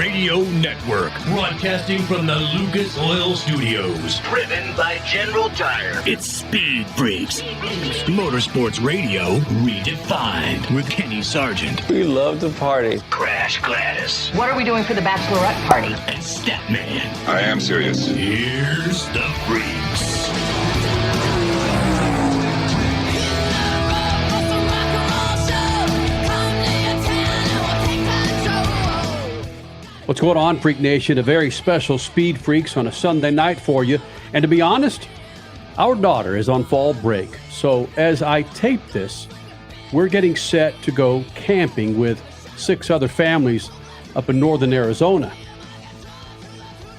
Radio Network, broadcasting from the Lucas Oil Studios. Driven by General Tire. It's Speed Freaks. Motorsports Radio redefined with Kenny Sargent. We love to party. Crash Gladys. What are we doing for the bachelorette party? And Statman. I am serious. Here's the Freaks. What's going on, Freak Nation? A very special Speed Freaks on a Sunday night for you. And to be honest, our daughter is on fall break. So as I tape this, we're getting set to go camping with 6 other families up in northern Arizona.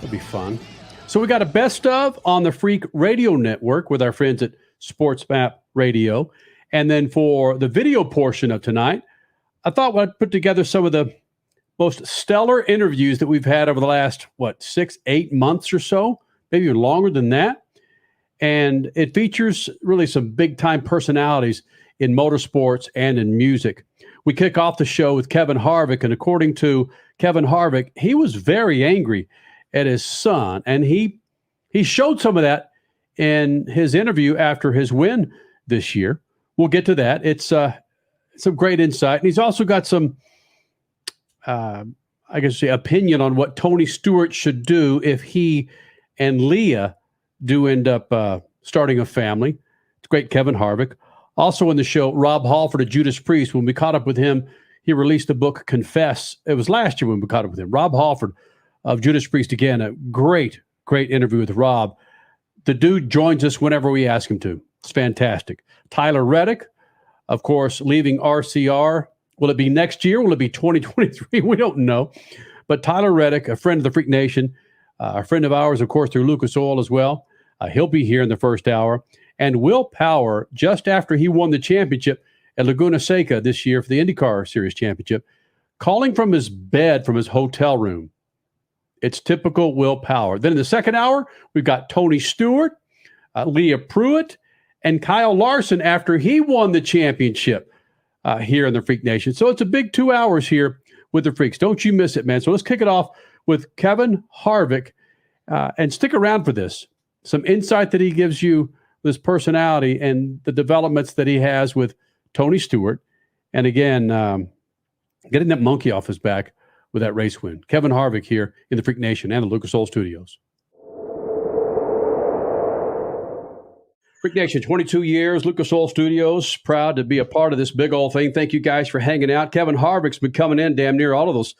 It'll be fun. So we got a best of on the Freak Radio Network with our friends at Sports Map Radio. And then for the video portion of tonight, I thought I'd put together some of the most stellar interviews that we've had over the last, 6-8 months or so, maybe even longer than that. And it features really some big-time personalities in motorsports and in music. We kick off the show with Kevin Harvick, and according to Kevin Harvick, he was very angry at his son, and he showed some of that in his interview after his win this year. We'll get to that. It's some great insight, and he's also got some opinion on what Tony Stewart should do if he and Leah do end up starting a family. It's great, Kevin Harvick. Also in the show, Rob Halford of Judas Priest. When we caught up with him, he released the book Confess. It was last year when we caught up with him. Rob Halford of Judas Priest. Again, a great interview with Rob. The dude joins us whenever we ask him to. It's fantastic. Tyler Reddick, of course, leaving RCR. Will it be next year? Will it be 2023? We don't know. But Tyler Reddick, a friend of the Freak Nation, a friend of ours, of course, through Lucas Oil as well. He'll be here in the first hour. And Will Power, just after he won the championship at Laguna Seca this year for the IndyCar Series Championship, calling from his bed from his hotel room. It's typical Will Power. Then in the second hour, we've got Tony Stewart, Leah Pruett, and Kyle Larson after he won the championship here in the Freak Nation. So it's a big 2 hours here with the Freaks. Don't you miss it, man. So let's kick it off with Kevin Harvick and stick around for this. Some insight that he gives you, this personality and the developments that he has with Tony Stewart. And again, getting that monkey off his back with that race win. Kevin Harvick here in the Freak Nation and the Lucas Oil Studios. Freak Nation, 22 years, Lucas Oil Studios, proud to be a part of this big old thing. Thank you guys for hanging out. Kevin Harvick's been coming in damn near all of those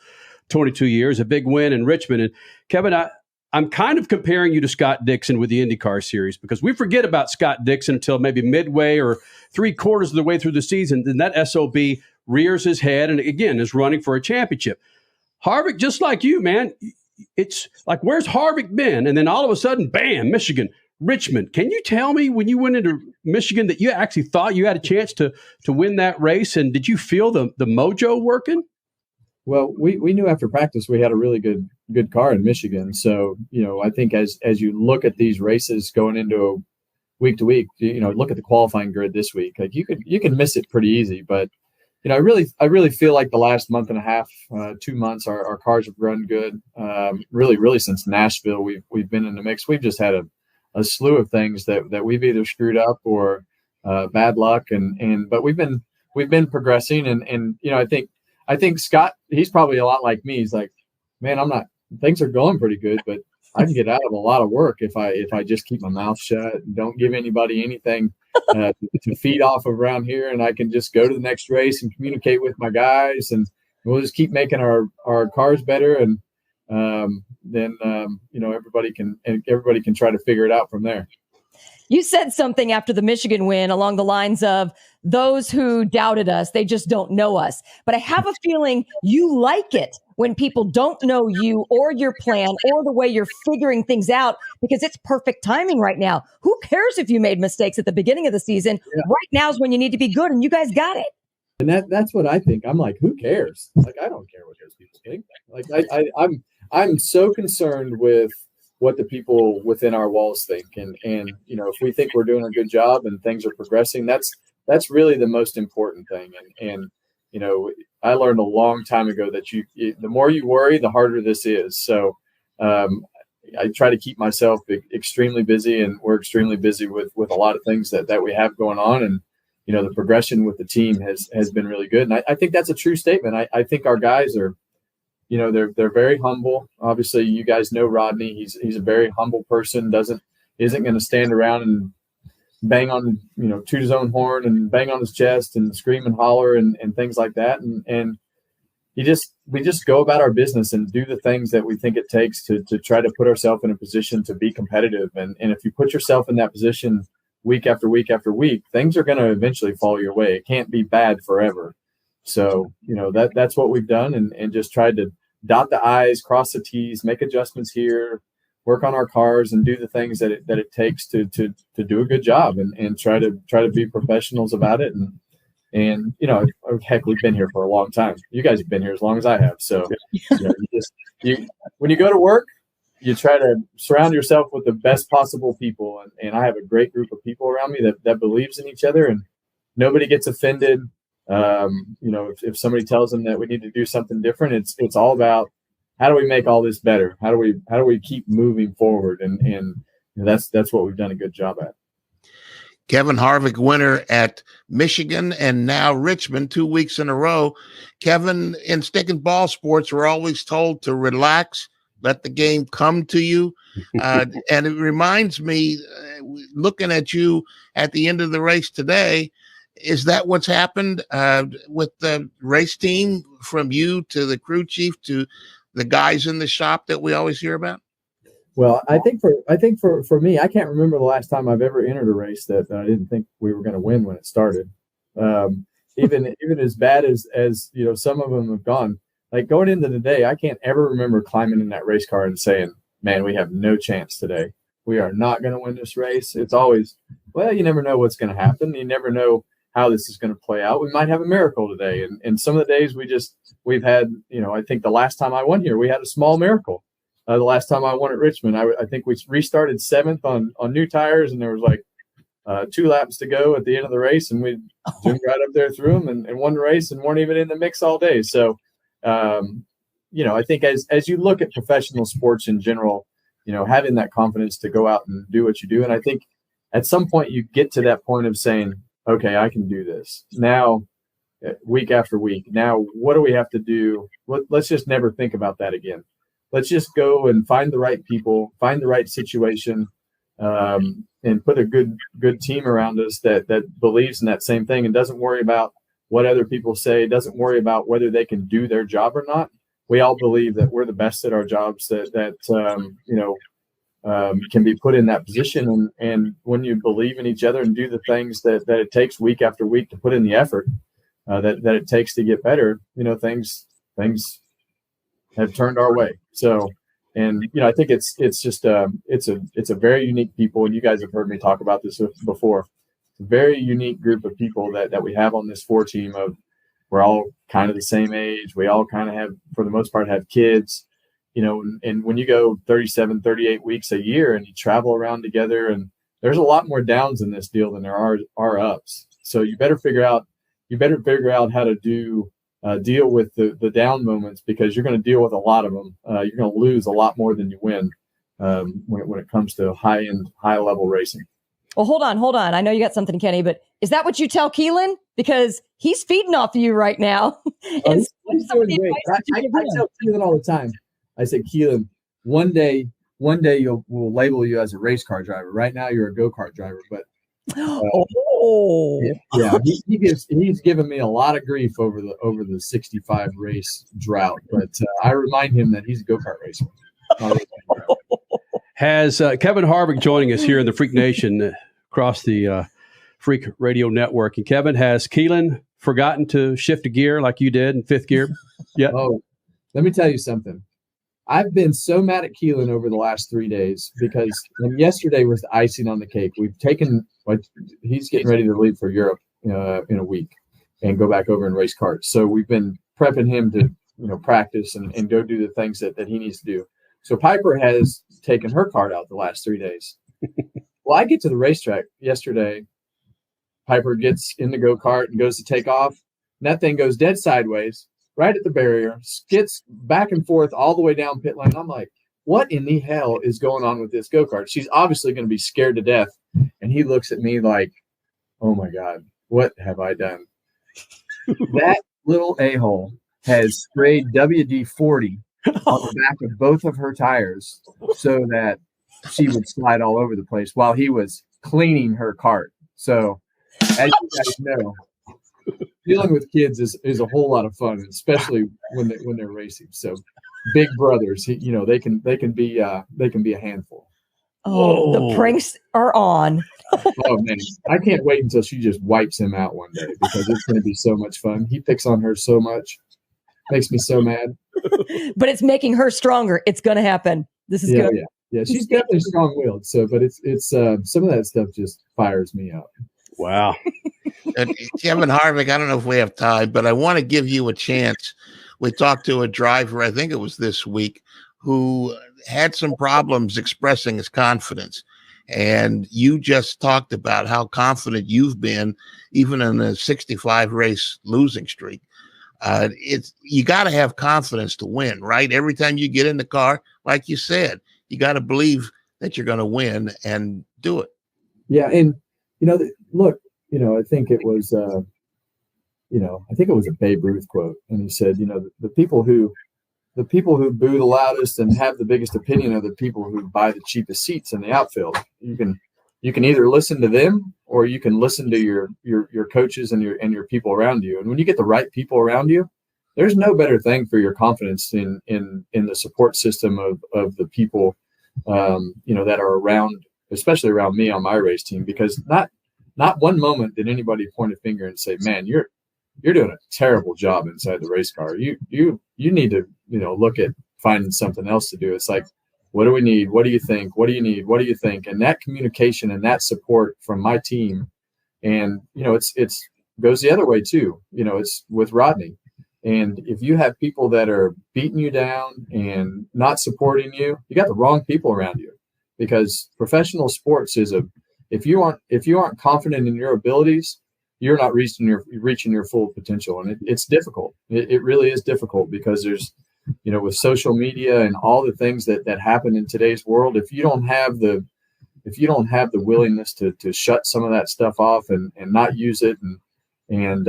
22 years, a big win in Richmond. And Kevin, I'm kind of comparing you to Scott Dixon with the IndyCar series because we forget about Scott Dixon until maybe midway or 3/4 of the way through the season. Then that SOB rears his head and again is running for a championship. Harvick, just like you, man, it's like, where's Harvick been? And then all of a sudden, bam, Michigan. Richmond, can you tell me when you went into Michigan that you actually thought you had a chance to win that race? And did you feel the mojo working? Well, we knew after practice we had a really good car in Michigan. So, I think as you look at these races going into week to week, look at the qualifying grid this week. Like you can miss it pretty easy. But, I really feel like the last month and a half, 2 months, our cars have run good. Really since Nashville, we've been in the mix. We've just had a slew of things that we've either screwed up or bad luck, but we've been progressing, and I think Scott, he's probably a lot like me. He's like, man, things are going pretty good, but I can get out of a lot of work if I just keep my mouth shut and don't give anybody anything to feed off of around here, and I can just go to the next race and communicate with my guys, and we'll just keep making our cars better, and then everybody can try to figure it out from there. You said something after the Michigan win along the lines of those who doubted us, they just don't know us. But I have a feeling you like it when people don't know you or your plan or the way you're figuring things out because it's perfect timing right now. Who cares if you made mistakes at the beginning of the season? Yeah. Right now is when you need to be good, and you guys got it. And that's what I think. I'm like, who cares? Like, I don't care what those people think. Like, I'm so concerned with what the people within our walls think. And if we think we're doing a good job and things are progressing, that's really the most important thing. And I learned a long time ago that the more you worry, the harder this is. So I try to keep myself extremely busy, and we're extremely busy with a lot of things that we have going on. And, the progression with the team has been really good. And I think that's a true statement. I think our guys are, they're very humble. Obviously, you guys know Rodney. He's a very humble person, isn't going to stand around and bang on, toot his own horn and bang on his chest and scream and holler and things like that. And we just go about our business and do the things that we think it takes to try to put ourselves in a position to be competitive. And if you put yourself in that position week after week after week, things are going to eventually fall your way. It can't be bad forever. So, that's what we've done, and just tried to dot the I's, cross the T's, make adjustments here, work on our cars, and do the things that it takes to do a good job, and try to be professionals about it. And heck, we've been here for a long time. You guys have been here as long as I have. So when you go to work, you try to surround yourself with the best possible people. And I have a great group of people around me that believes in each other, and nobody gets offended. If somebody tells them that we need to do something different, it's all about, how do we make all this better? How do we keep moving forward? And that's what we've done a good job at. Kevin Harvick, winner at Michigan and now Richmond, 2 weeks in a row. Kevin, in stick and ball sports, we're always told to relax, let the game come to you. And it reminds me, looking at you at the end of the race today, is that what's happened with the race team, from you to the crew chief to the guys in the shop that we always hear about? Well, I think for me, I can't remember the last time I've ever entered a race that I didn't think we were going to win when it started. Even as bad as some of them have gone, like going into the day, I can't ever remember climbing in that race car and saying, man, we have no chance today. We are not going to win this race. It's always, well, you never know what's going to happen. You never know how this is going to play out. We might have a miracle today. And some of the days we've had, I think the last time I won here, we had a small miracle. The last time I won at Richmond, I think we restarted 7th on new tires, and there was like 2 laps to go at the end of the race, and we zoomed right up there through them and won the race and weren't even in the mix all day. So, I think as you look at professional sports in general, having that confidence to go out and do what you do. And I think at some point you get to that point of saying, okay, I can do this now, week after week. Now, what do we have to do? Let's just never think about that again. Let's just go and find the right people, find the right situation, and put a good team around us that believes in that same thing and doesn't worry about what other people say, doesn't worry about whether they can do their job or not. We all believe that we're the best at our jobs, that can be put in that position. And when you believe in each other and do the things that it takes week after week to put in the effort that it takes to get better, things have turned our way. So, and I think it's just it's a very unique people, and you guys have heard me talk about this before. It's a very unique group of people that we have on this 4 team. We're all kind of the same age. We all kind of have, for the most part, have kids. And when you go 37, 38 weeks a year and you travel around together, and there's a lot more downs in this deal than there are ups. So you better figure out how to deal with the down moments, because you're going to deal with a lot of them. You're going to lose a lot more than you win when it comes to high level racing. Well, hold on. I know you got something, Kenny, but is that what you tell Keelan? Because he's feeding off of you right now. I tell Keelan all the time. I said, Keelan, one day we'll label you as a race car driver. Right now you're a go-kart driver, but he's given me a lot of grief over the 65 race drought. But I remind him that he's a go-kart racer. Has Kevin Harvick joining us here in the Freak Nation across the Freak Radio Network. And Kevin, has Keelan forgotten to shift a gear like you did in 5th gear? Yeah. Oh, let me tell you something. I've been so mad at Keelan over the last 3 days because yesterday was the icing on the cake. He's getting ready to leave for Europe in a week and go back over and race karts. So we've been prepping him to practice and go do the things that he needs to do. So Piper has taken her kart out the last 3 days. Well, I get to the racetrack yesterday. Piper gets in the go-kart and goes to take off. And that thing goes dead sideways, right at the barrier, skids back and forth all the way down pit lane. I'm like, what in the hell is going on with this go-kart? She's obviously going to be scared to death. And he looks at me like, oh my God, what have I done? That little a-hole has sprayed WD-40 on the back of both of her tires so that she would slide all over the place while he was cleaning her cart. So as you guys know, dealing with kids is a whole lot of fun, especially when they're racing. So big brothers, they can be a handful. Oh, the pranks are on. Oh man, I can't wait until she just wipes him out one day because it's going to be so much fun. He picks on her so much, makes me so mad. But it's making her stronger. It's going to happen. This is good. Yeah. She's definitely strong-willed. So, but it's some of that stuff just fires me up. Wow. Kevin Harvick, I don't know if we have time, but I want to give you a chance. We talked to a driver, I think it was this week, who had some problems expressing his confidence. And you just talked about how confident you've been, even in a 65 race losing streak. You got to have confidence to win, right? Every time you get in the car, like you said, you got to believe that you're going to win and do it. Yeah. And, look, I think it was, I think it was a Babe Ruth quote. And he said, the people who boo the loudest and have the biggest opinion are the people who buy the cheapest seats in the outfield. You can either listen to them or you can listen to your coaches and your people around you. And when you get the right people around you, there's no better thing for your confidence in the support system of the people, that are around, especially around me on my race team, because not one moment did anybody point a finger and say, man, you're doing a terrible job inside the race car. You need to, look at finding something else to do. It's like, what do we need? What do you think? What do you need? What do you think? And that communication and that support from my team. And, it's goes the other way too. It's with Rodney. And if you have people that are beating you down and not supporting you, you got the wrong people around you, because professional sports if you aren't confident in your abilities, you're not reaching your full potential. And it's difficult. It really is difficult because there's, with social media and all the things that happen in today's world, if you don't have the willingness to shut some of that stuff off and not use it and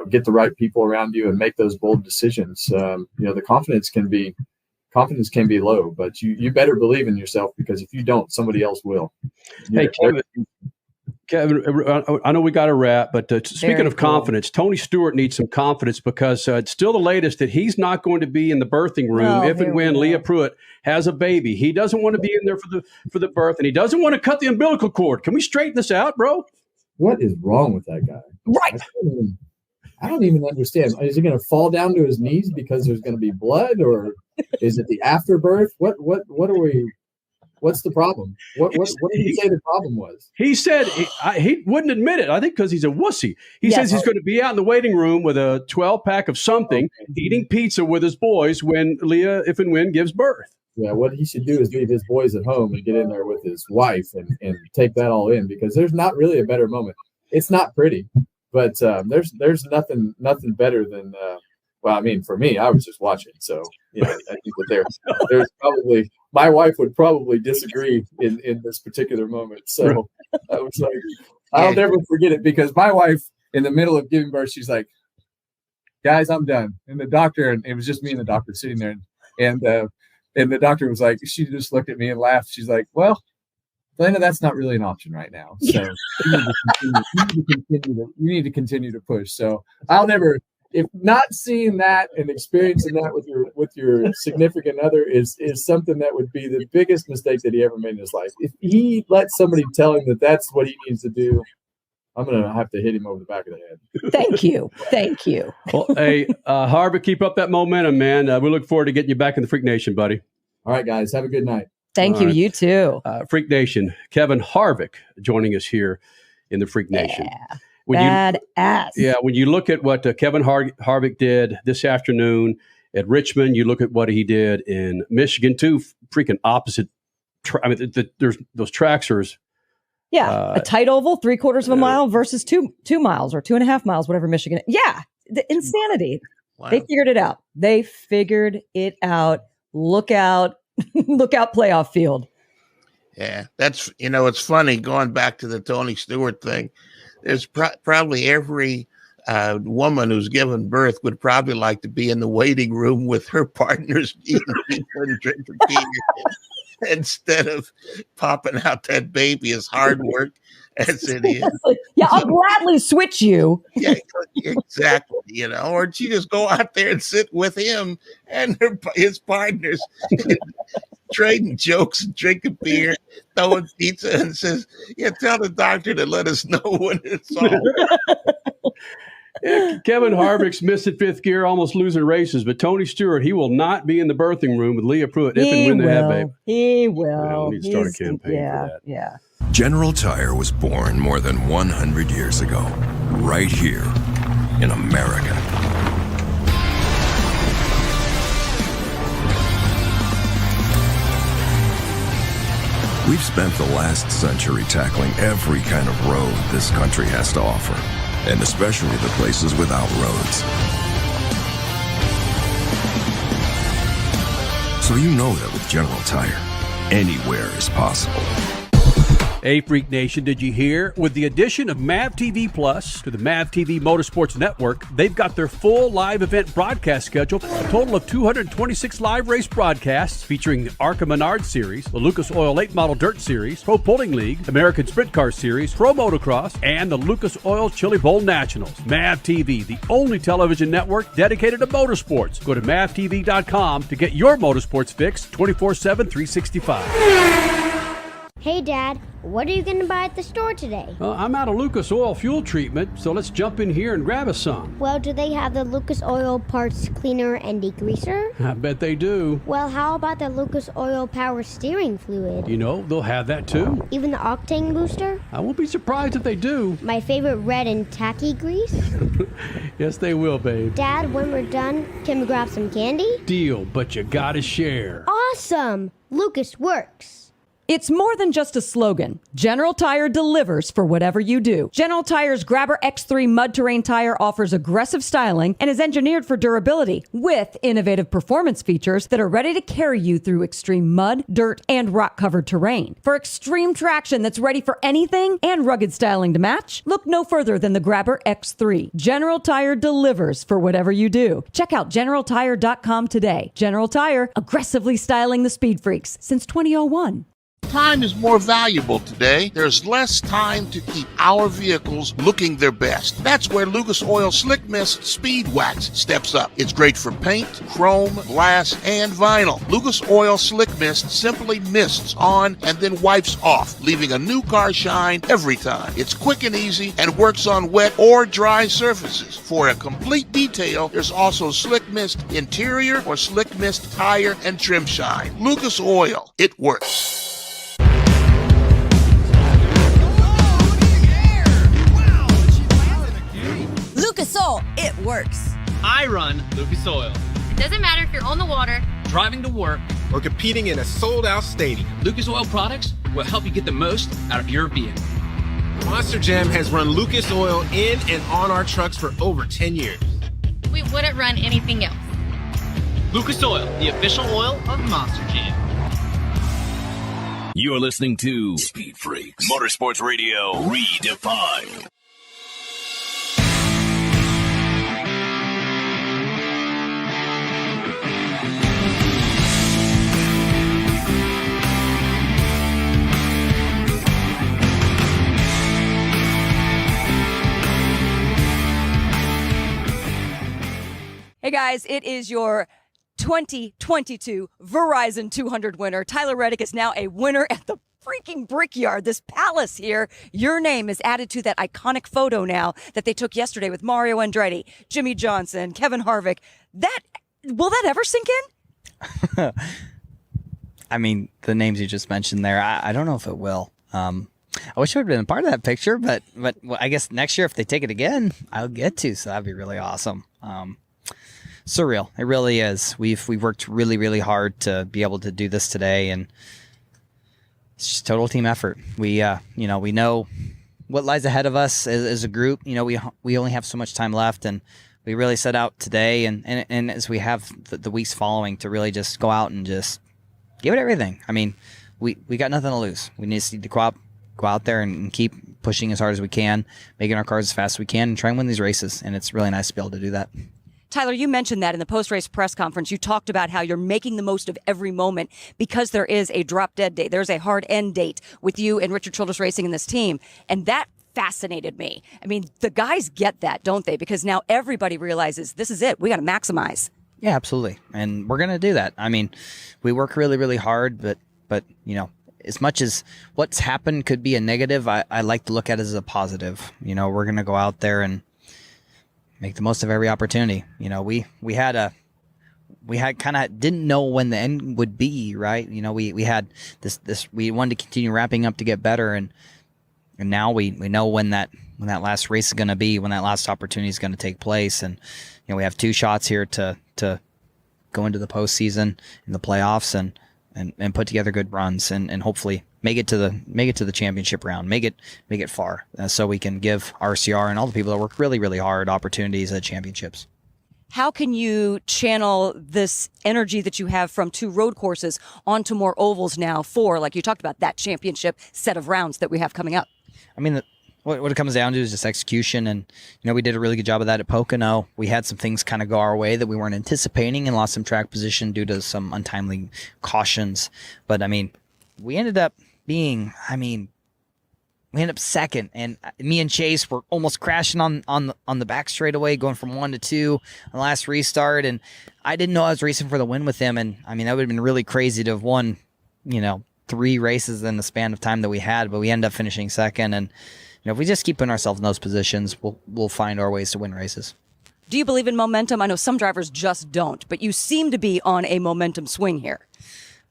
get the right people around you and make those bold decisions, the confidence can be low, but you better believe in yourself, because if you don't, somebody else will. Hey, Kevin, I know we got to wrap, but speaking of confidence, Tony Stewart needs some confidence, because it's still the latest that he's not going to be in the birthing room if and when Leah Pruett has a baby. He doesn't want to be in there for the birth, and he doesn't want to cut the umbilical cord. Can we straighten this out, bro? What is wrong with that guy? Right. I don't even understand. Is he going to fall down to his knees because there's going to be blood, or is it the afterbirth? What are we? What's the problem? What did he say the problem was? He said he wouldn't admit it. I think because he's a wussy. He says he's going to be out in the waiting room with a 12-pack of something, eating pizza with his boys when Leah, if and when, gives birth. Yeah, what he should do is leave his boys at home and get in there with his wife and take that all in, because there's not really a better moment. It's not pretty, but there's nothing better than for me, I was just watching. So, I think that there's probably, my wife would probably disagree in this particular moment. So I was like, I'll never forget it, because my wife, in the middle of giving birth, she's like, guys, I'm done. And the doctor, and it was just me and the doctor sitting there, and the doctor was like, she just looked at me and laughed. She's like, well, Elena, that's not really an option right now. So you need to continue to push. So I'll never, if not seeing that and experiencing that with your significant other is something that would be the biggest mistake that he ever made in his life. If he lets somebody tell him that that's what he needs to do, I'm going to have to hit him over the back of the head. Thank you. Well, hey, Harvick, keep up that momentum, man. We look forward to getting you back in the Freak Nation, buddy. All right, guys. Have a good night. Thank you. Right. You too. Freak Nation, Kevin Harvick joining us here in the Freak Nation. Badass. When you look at what Kevin Harvick did this afternoon at Richmond, you look at what he did in Michigan, two freaking opposite. There's those tracks are. A tight oval, 3/4 of a mile versus 2 miles or 2.5 miles, whatever Michigan. Yeah, the insanity. Wow. They figured it out. They figured it out. Look out. Look out, playoff field. Yeah, that's, it's funny going back to the Tony Stewart thing. There's probably every woman who's given birth would probably like to be in the waiting room with her partners eating pizza and drinking beer instead of popping out that baby as hard work as it is. Yeah, I'll gladly switch you. Yeah, exactly. Or she just go out there and sit with him and his partners, trading jokes and drinking beer, throwing pizza, and says, "Yeah, tell the doctor to let us know when it's all." Yeah, Kevin Harvick's missed at fifth gear, almost losing races, but Tony Stewart, he will not be in the birthing room with Leah Pruett if and when they have baby. He will. Yeah, we need to start a campaign for that. Yeah. General Tire was born more than 100 years ago, right here in America. We've spent the last century tackling every kind of road this country has to offer, and especially the places without roads. So you know that with General Tire, anywhere is possible. Hey, Freak Nation, did you hear? With the addition of MAV TV Plus to the MAV TV Motorsports Network, they've got their full live event broadcast schedule, a total of 226 live race broadcasts featuring the ARCA Menard Series, the Lucas Oil Late Model Dirt Series, Pro Pulling League, American Sprint Car Series, Pro Motocross, and the Lucas Oil Chili Bowl Nationals. MAV TV, the only television network dedicated to motorsports. Go to mavtv.com to get your motorsports fix 24/7, 365. Hey, Dad, what are you going to buy at the store today? I'm out of Lucas Oil fuel treatment, so let's jump in here and grab us some. Well, do they have the Lucas Oil Parts Cleaner and Degreaser? I bet they do. Well, how about the Lucas Oil Power Steering Fluid? They'll have that too. Even the Octane Booster? I won't be surprised if they do. My favorite red and tacky grease? Yes, they will, babe. Dad, when we're done, can we grab some candy? Deal, but you gotta share. Awesome! Lucas works. It's more than just a slogan. General Tire delivers for whatever you do. General Tire's Grabber X3 mud terrain tire offers aggressive styling and is engineered for durability with innovative performance features that are ready to carry you through extreme mud, dirt, and rock-covered terrain. For extreme traction that's ready for anything and rugged styling to match, look no further than the Grabber X3. General Tire delivers for whatever you do. Check out GeneralTire.com today. General Tire, aggressively styling the speed freaks since 2001. Time is more valuable today. There's less time to keep our vehicles looking their best. That's where Lucas Oil Slick Mist Speed Wax steps up. It's great for paint, chrome, glass, and vinyl. Lucas Oil Slick Mist simply mists on and then wipes off, leaving a new car shine every time. It's quick and easy and works on wet or dry surfaces. For a complete detail, there's also Slick Mist Interior or Slick Mist Tire and Trim Shine. Lucas Oil, it works. Lucas Oil, it works. I run Lucas Oil. It doesn't matter if you're on the water, driving to work, or competing in a sold-out stadium. Lucas Oil products will help you get the most out of your vehicle. Monster Jam has run Lucas Oil in and on our trucks for over 10 years. We wouldn't run anything else. Lucas Oil, the official oil of Monster Jam. You're listening to Speed Freaks Motorsports Radio Redefined. Hey guys, it is your 2022 Verizon 200 winner. Tyler Reddick is now a winner at the freaking Brickyard, this palace here. Your name is added to that iconic photo now that they took yesterday with Mario Andretti, Jimmy Johnson, Kevin Harvick. Will that ever sink in? I mean, the names you just mentioned there, I don't know if it will. I wish I would have been a part of that picture, but I guess next year if they take it again, I'll get to, so that'd be really awesome. Surreal. It really is. We've worked really, really hard to be able to do this today, and it's just total team effort. We know what lies ahead of us as a group. We only have so much time left, and we really set out today and as we have the weeks following to really just go out and just give it everything. I mean, we got nothing to lose. We need to go out there and keep pushing as hard as we can, making our cars as fast as we can, and try and win these races. And it's really nice to be able to do that. Tyler, you mentioned that in the post-race press conference. You talked about how you're making the most of every moment because there is a drop-dead date. There's a hard end date with you and Richard Childress Racing and this team. And that fascinated me. I mean, the guys get that, don't they? Because now everybody realizes this is it. We got to maximize. Yeah, absolutely. And we're going to do that. I mean, we work really, really hard, but you know, as much as what's happened could be a negative, I like to look at it as a positive. You know, we're going to go out there and make the most of every opportunity. You know, we kind of didn't know when the end would be, right? You know, we had this we wanted to continue wrapping up to get better, and now we know when that last race is going to be, when that last opportunity is going to take place. And you know, we have 2 shots here to go into the postseason in the playoffs and put together good runs and hopefully make it to the championship round, make it far, so we can give RCR and all the people that work really, really hard opportunities at championships. How can you channel this energy that you have from 2 road courses onto more ovals now for, like you talked about, that championship set of rounds that we have coming up? I mean, what it comes down to is just execution, and you know, we did a really good job of that at Pocono. We had some things kind of go our way that we weren't anticipating and lost some track position due to some untimely cautions. But I mean, we ended up second, and me and Chase were almost crashing on the back straightaway, going from 1 to 2 on the last restart. And I didn't know I was racing for the win with him. And I mean, that would have been really crazy to have won, you know, 3 races in the span of time that we had, but we ended up finishing second. And you know, if we just keep putting ourselves in those positions, we'll find our ways to win races. Do you believe in momentum? I know some drivers just don't, but you seem to be on a momentum swing here.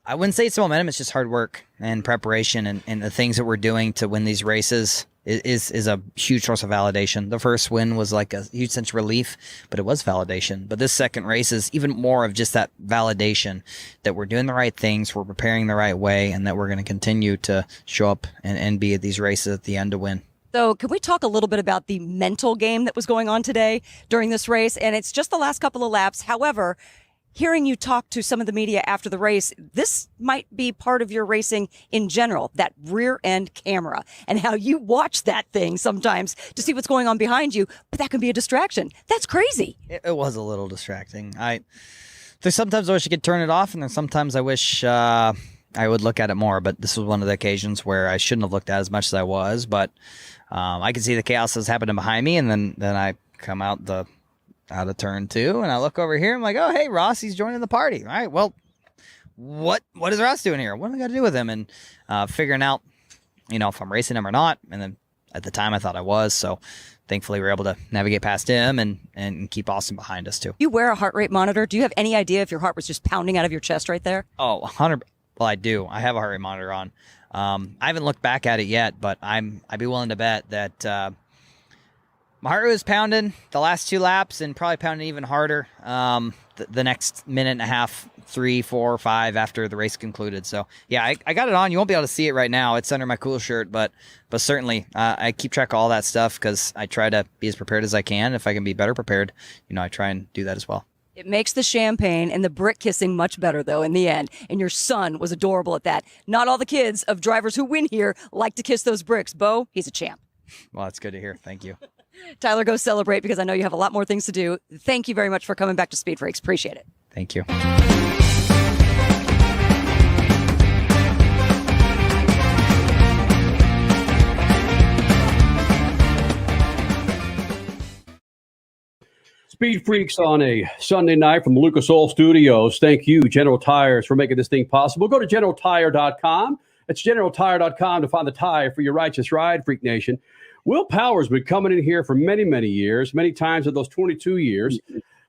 I wouldn't say it's momentum. It's just hard work and preparation, and the things that we're doing to win these races is a huge source of validation. The first win was like a huge sense of relief, but it was validation. But this second race is even more of just that validation that we're doing the right things, we're preparing the right way, and that we're going to continue to show up and be at these races at the end to win. So can we talk a little bit about the mental game that was going on today during this race? And it's just the last couple of laps. However, hearing you talk to some of the media after the race, this might be part of your racing in general, that rear end camera and how you watch that thing sometimes to see what's going on behind you, but that can be a distraction. That's crazy. It was a little distracting. There's sometimes I wish I could turn it off, and then sometimes I wish I would look at it more, but this was one of the occasions where I shouldn't have looked at as much as I was, but I could see the chaos that's happening behind me, and then I come out of turn 2, and I look over here. I'm like, oh, hey, Ross, he's joining the party. All right, well, what is Ross doing here? What do I got to do with him? And figuring out, you know, if I'm racing him or not. And then at the time I thought I was. So thankfully we were able to navigate past him and keep Austin behind us too. You wear a heart rate monitor. Do you have any idea if your heart was just pounding out of your chest right there? Oh, 100. Well, I do. I have a heart rate monitor on. I haven't looked back at it yet, but I'd be willing to bet that my heart rate was pounding the last 2 laps and probably pounding even harder the next minute and a half, 3, 4, 5 after the race concluded. So, yeah, I got it on. You won't be able to see it right now. It's under my cool shirt, but certainly I keep track of all that stuff because I try to be as prepared as I can. If I can be better prepared, you know, I try and do that as well. It makes the champagne and the brick kissing much better, though, in the end. And your son was adorable at that. Not all the kids of drivers who win here like to kiss those bricks. Bo, he's a champ. Well, that's good to hear. Thank you. Tyler, go celebrate because I know you have a lot more things to do. Thank you very much for coming back to SpeedFreaks. Appreciate it. Thank you. Speed Freaks on a Sunday night from Lucas Oil Studios. Thank you, General Tires, for making this thing possible. Go to GeneralTire.com. That's GeneralTire.com to find the tire for your righteous ride, Freak Nation. Will Power's been coming in here for many, many years, many times in those 22 years.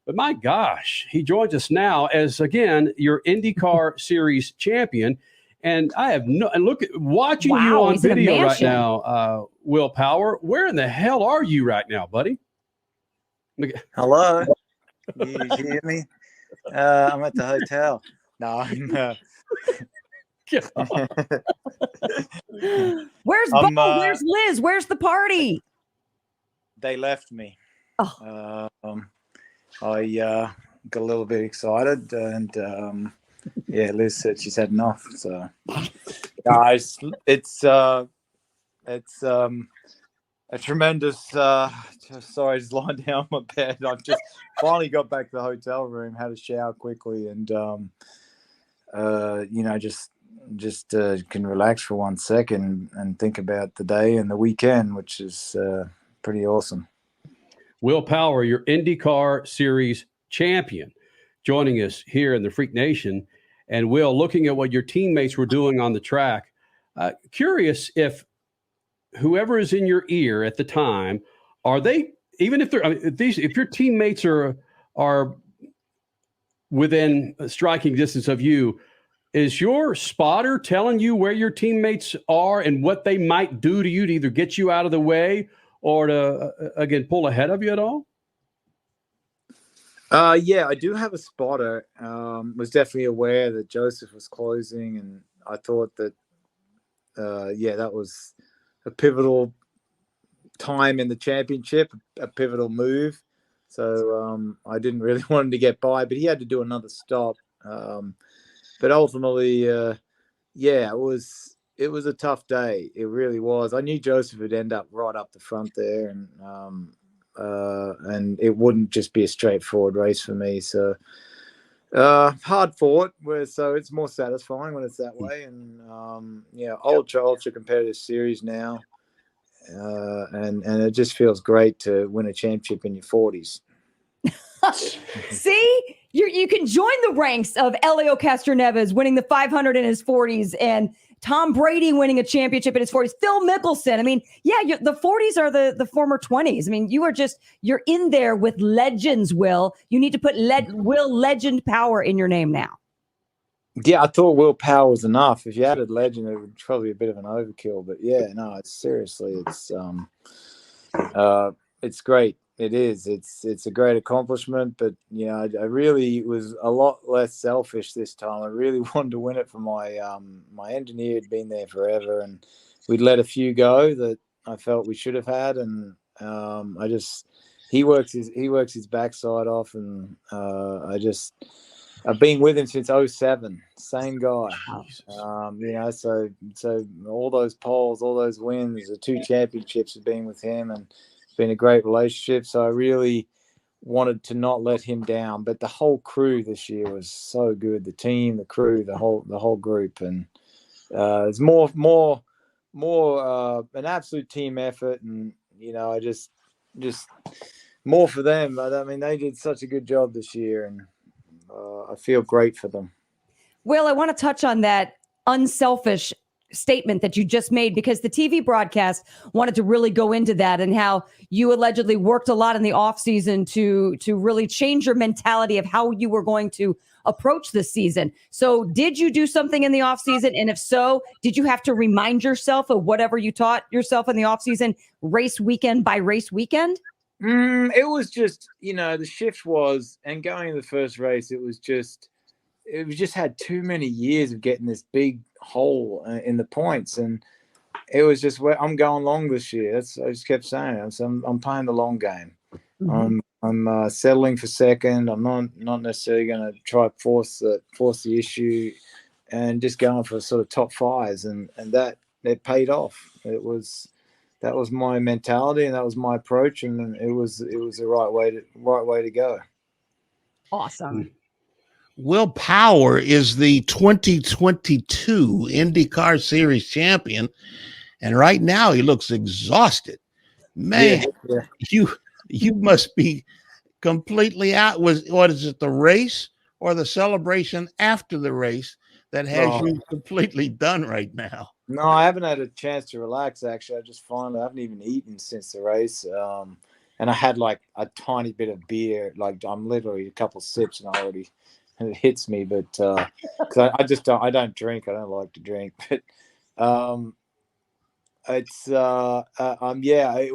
But my gosh, he joins us now as, again, your IndyCar Series champion. And I have watching you on video right now, Will Power. Where in the hell are you right now, buddy? Hello. You hear me? I'm at the hotel. No, I'm Where's Bo? Where's Liz? Where's the party? They left me. Oh. I got a little bit excited, and yeah, Liz said she's had enough. So it's a tremendous. Sorry, I just lying down on my bed. I've just finally got back to the hotel room, had a shower quickly, and just can relax for 1 second and think about the day and the weekend, which is pretty awesome. Will Power, your IndyCar Series champion, joining us here in the Freak Nation. And Will, looking at what your teammates were doing on the track, curious if whoever is in your ear at the time, are they, even if they're, if your teammates are within striking distance of you, is your spotter telling you where your teammates are and what they might do to you to either get you out of the way or to, again, pull ahead of you at all? Yeah, I do have a spotter. Was definitely aware that Joseph was closing, and I thought that, that was a pivotal time in the championship, a pivotal move. So I didn't really want him to get by, but he had to do another stop. But ultimately, it was a tough day. It really was. I knew Joseph would end up right up the front there, and it wouldn't just be a straightforward race for me. So hard fought, so it's more satisfying when it's that way. And ultra competitive series now, and it just feels great to win a championship in your 40s. See, you can join the ranks of Elio Castroneves winning the 500 in his 40s and Tom Brady winning a championship in his 40s. Phil Mickelson. I mean, the 40s are the former 20s. I mean, you're in there with legends, Will. You need to put Will Legend Power in your name now. Yeah, I thought Will Power was enough. If you added legend, it would probably be a bit of an overkill. But yeah, no, it's great. It is. It's a great accomplishment, but I really was a lot less selfish this time. I really wanted to win it for my my engineer had been there forever, and we'd let a few go that I felt we should have had, and he works his backside off, and I've been with him since 2007, same guy. So all those poles, all those wins, the 2 championships have been with him, and been a great relationship. So I really wanted to not let him down. But the whole crew this year was so good. The team, the crew, the whole group, and it's more an absolute team effort. And I just more for them. But I mean, they did such a good job this year, and I feel great for them. Will, I want to touch on that unselfish statement that you just made, because the TV broadcast wanted to really go into that and how you allegedly worked a lot in the off season to really change your mentality of how you were going to approach this season. So did you do something in the off season? And if so, did you have to remind yourself of whatever you taught yourself in the off season, race weekend by race weekend? It was just, the shift was, and going in the first race, it was just had too many years of getting this big hole in the points, and it was just where I'm going long this year. I just kept saying it. So I'm playing the long game. Mm-hmm. I'm settling for second. I'm not necessarily going to try to force the issue, and just going for sort of top 5s, and that it paid off. That was my mentality, and that was my approach, and it was the right way to go. Awesome. Will Power is the 2022 IndyCar Series champion, and right now he looks exhausted. Man, you must be completely out. What is it, the race or the celebration after the race that has you completely done right now? No, I haven't had a chance to relax, actually. I haven't even eaten since the race. And I had like a tiny bit of beer. Like I'm literally a couple sips and it hits me, but because I don't drink. I don't like to drink, but it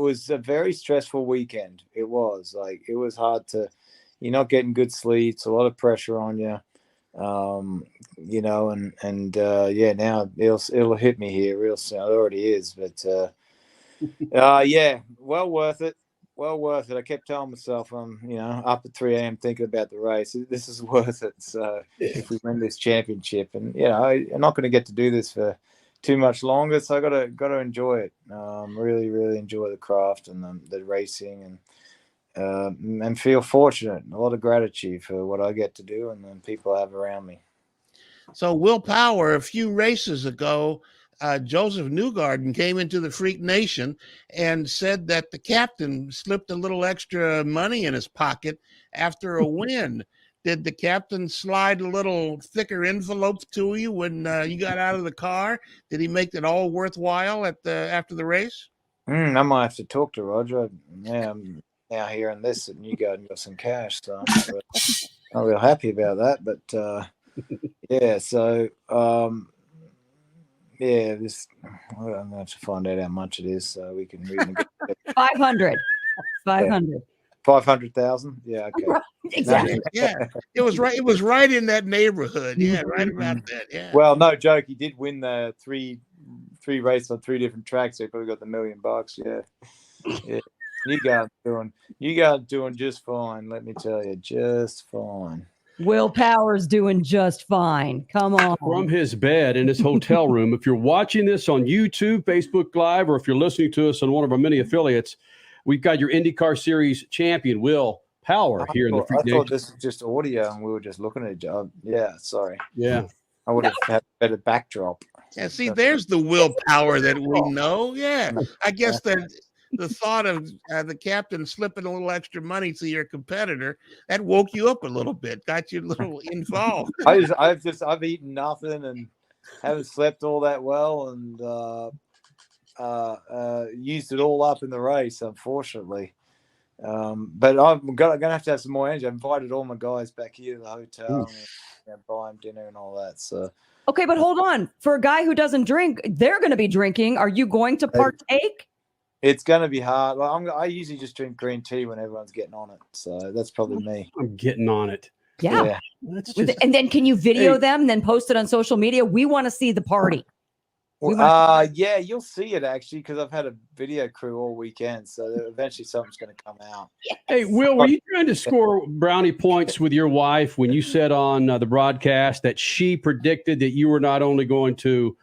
was a very stressful weekend. It was hard you're not getting good sleep. It's a lot of pressure on you, now it'll hit me here real soon. It already is, but well worth it. well worth it. I kept telling myself, up at 3 a.m. thinking about the race. This is worth it. So if we win this championship, and I'm not going to get to do this for too much longer, so I got to enjoy it. Really, really enjoy the craft and the racing, and feel fortunate. A lot of gratitude for what I get to do and the people I have around me. So Will Power, a few races ago, Joseph Newgarden came into the Freak Nation and said that the captain slipped a little extra money in his pocket after a win. Did the captain slide a little thicker envelope to you when you got out of the car? Did he make it all worthwhile after the race? I might have to talk to Roger. Yeah, I'm now hearing this that Newgarden got some cash, so I'm not real happy about that. But yeah, so this I'm gonna have to find out how much it is so we can read. 500. 500. 500,000. Yeah. Okay. Right, exactly. Yeah, it was right. It was right in that neighborhood. Yeah, right about that. Yeah. Well, no joke. He did win the three races on 3 different tracks. So he probably got the $1 million. Yeah. Yeah. You guys doing just fine. Let me tell you, just fine. Will Power's doing just fine. Come on. From his bed in his hotel room. If you're watching this on YouTube, Facebook Live, or if you're listening to us on one of our many affiliates, we've got your IndyCar Series champion, Will Power, here in the Freak Nation. I thought this was just audio and we were just looking at each other. Yeah, sorry. Yeah. I would have had a better backdrop. Yeah, see, there's the Will Power that we know. Yeah, I guess that the thought of the captain slipping a little extra money to your competitor, that woke you up a little bit, got you a little involved. I've eaten nothing and haven't slept all that well, and used it all up in the race, unfortunately. But I'm gonna have to have some more energy. I've invited all my guys back here to the hotel and buy them dinner and all that. So okay, but hold on. For a guy who doesn't drink, they're going to be drinking. Are you going to partake? It's going to be hard. I usually just drink green tea when everyone's getting on it. So that's probably me. I'm getting on it. Yeah. And then can you video them, then post it on social media? We want to see the party. Yeah, you'll see it actually, because I've had a video crew all weekend. So eventually something's going to come out. Yes. Hey, Will, were you trying to score brownie points with your wife when you said on the broadcast that she predicted that you were not only going to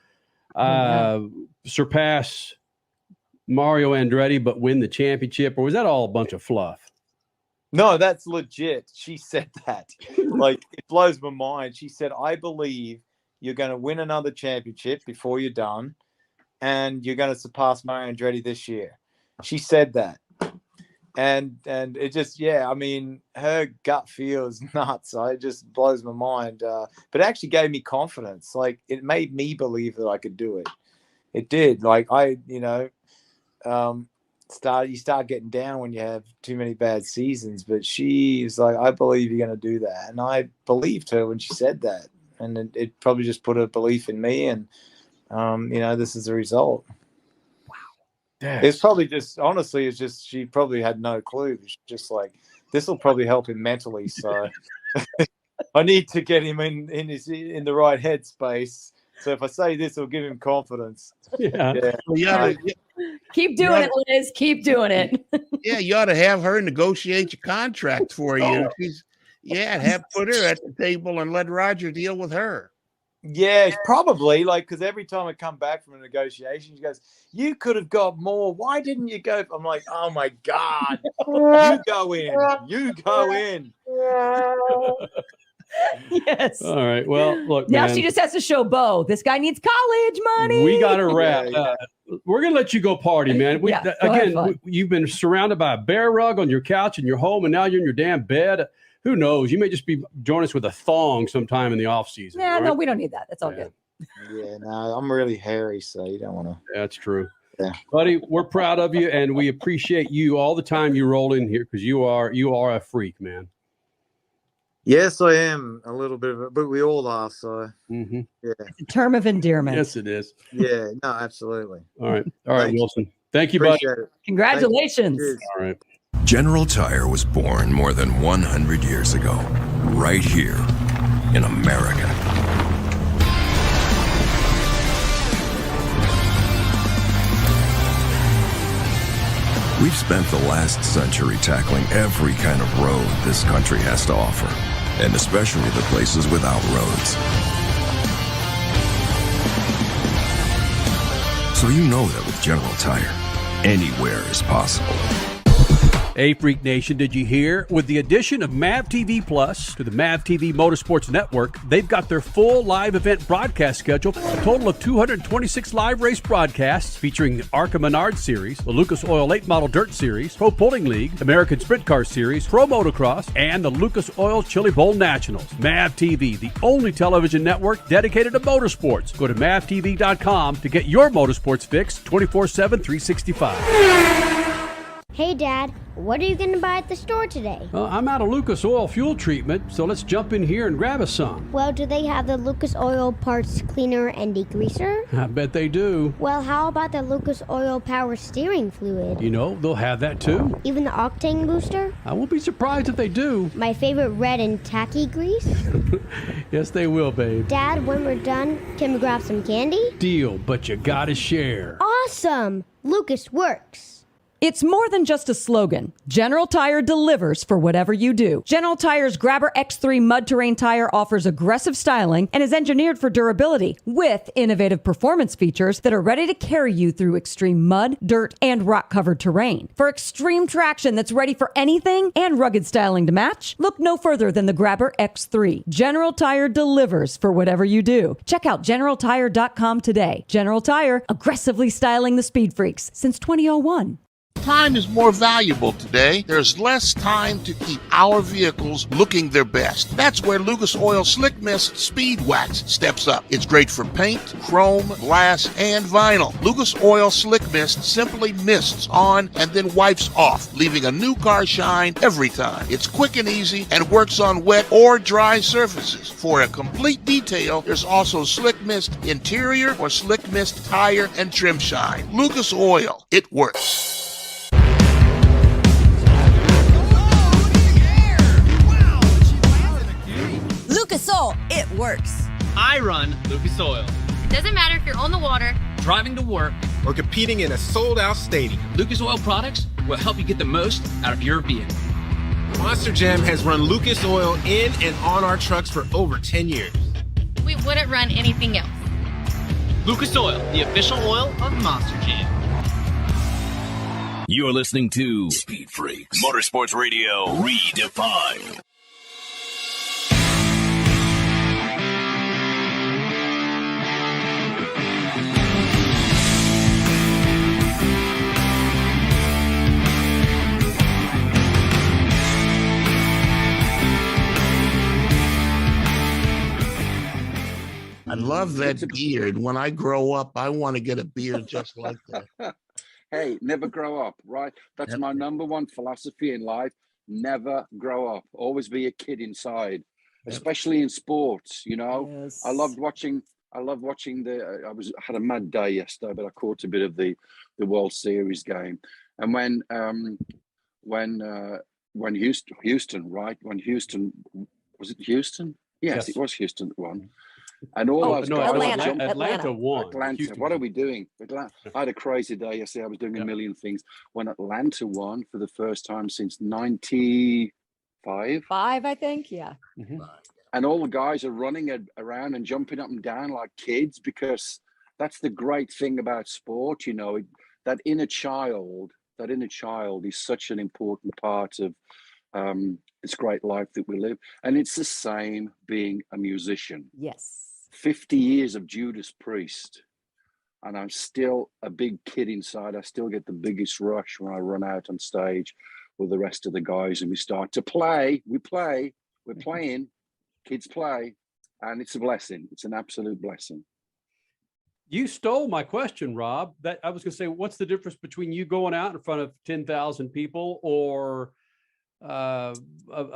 surpass Mario Andretti, but win the championship? Or was that all a bunch of fluff? No, that's legit. She said that. Like, it blows my mind. She said, I believe you're going to win another championship before you're done, and you're going to surpass Mario Andretti this year. She said that. And it just, I mean, her gut feel is nuts. It just blows my mind. But it actually gave me confidence. Like, it made me believe that I could do it. It did. Like, you start getting down when you have too many bad seasons, but she's like, I believe you're going to do that. And I believed her when she said that. And it probably just put a belief in me. And, this is the result. Wow. It's probably just, honestly, it's just, she probably had no clue. She's just like, this will probably help him mentally. So I need to get him in the right headspace. So if I say this, it'll give him confidence. Yeah. Keep doing it, Liz. Keep doing it. Yeah, you ought to have her negotiate your contract for you. Put her at the table and let Roger deal with her. Yeah, probably, because every time I come back from a negotiation, she goes, you could have got more. Why didn't you go? I'm like, oh my God, you go in. Yes. All right. Well, look, now man, she just has to show Bo. This guy needs college money. We got to wrap. We're going to let you go party, man. You've been surrounded by a bear rug on your couch in your home, and now you're in your damn bed. Who knows? You may just be joining us with a thong sometime in the off season. Yeah, right? No, we don't need that. That's all good. Yeah, no, I'm really hairy, so you don't want to. That's true. Yeah. Buddy, we're proud of you, and we appreciate you all the time you roll in here, because you are a freak, man. Yes, I am a little bit of it, but we all are. So, yeah, it's a term of endearment. Yes, it is. Yeah, no, absolutely. All right, Wilson. Thank you, buddy. Congratulations. All right. General Tire was born more than 100 years ago, right here in America. We've spent the last century tackling every kind of road this country has to offer, and especially the places without roads. So you know that with General Tire, anywhere is possible. Hey, Freak Nation, did you hear? With the addition of MAV TV Plus to the MAV TV Motorsports Network, they've got their full live event broadcast schedule, a total of 226 live race broadcasts featuring the ARCA Menard Series, the Lucas Oil Late Model Dirt Series, Pro Pulling League, American Sprint Car Series, Pro Motocross, and the Lucas Oil Chili Bowl Nationals. MAV TV, the only television network dedicated to motorsports. Go to mavtv.com to get your motorsports fix 24/7, 365. Hey, Dad, what are you going to buy at the store today? I'm out of Lucas Oil fuel treatment, so let's jump in here and grab us some. Well, do they have the Lucas Oil Parts Cleaner and Degreaser? I bet they do. Well, how about the Lucas Oil Power Steering Fluid? You know, they'll have that too. Even the Octane Booster? I won't be surprised if they do. My favorite red and tacky grease? Yes, they will, babe. Dad, when we're done, can we grab some candy? Deal, but you gotta share. Awesome! Lucas works. It's more than just a slogan. General Tire delivers for whatever you do. General Tire's Grabber X3 mud terrain tire offers aggressive styling and is engineered for durability with innovative performance features that are ready to carry you through extreme mud, dirt, and rock-covered terrain. For extreme traction that's ready for anything and rugged styling to match, look no further than the Grabber X3. General Tire delivers for whatever you do. Check out GeneralTire.com today. General Tire, aggressively styling the speed freaks since 2001. Time is more valuable today. There's less time to keep our vehicles looking their best. That's where Lucas Oil Slick Mist Speed Wax steps up. It's great for paint, chrome, glass, and vinyl. Lucas Oil Slick Mist simply mists on and then wipes off, leaving a new car shine every time. It's quick and easy and works on wet or dry surfaces. For a complete detail, there's also Slick Mist Interior or Slick Mist Tire and Trim Shine. Lucas Oil, it works. Lucas Oil, it works. I run Lucas Oil. It doesn't matter if you're on the water, Driving to work, or competing in a sold-out stadium. Lucas Oil products will help you get the most out of your vehicle. Monster Jam has run Lucas Oil in and on our trucks for over 10 years. we wouldn't run anything else. Lucas Oil, the official oil of Monster Jam. You're listening to Speed Freaks Motorsports Radio Redefined. I love that beard. When I grow up, I want to get a beard just like that. Hey, never grow up, right? That's my number one philosophy in life. Never grow up. Always be a kid inside, especially in sports. You know, yes. I loved watching the. I had a mad day yesterday, but I caught a bit of the World Series game. And when Houston, right? When Houston, was it Houston? Yes. It was Houston that won. And all those guys. Atlanta won. Atlanta. What are we doing? I had a crazy day yesterday. I was doing a million things. When Atlanta won for the first time since 95. I think. Yeah. Mm-hmm. And all the guys are running around and jumping up and down like kids, because that's the great thing about sport. You know, that inner child is such an important part of this great life that we live. And it's the same being a musician. Yes. 50 years of Judas Priest, and I'm still a big kid inside. I still get the biggest rush when I run out on stage with the rest of the guys and we start to play. We're playing, kids play, and it's a blessing. It's an absolute blessing. You stole my question, Rob. That I was going to say, what's the difference between you going out in front of 10,000 people or a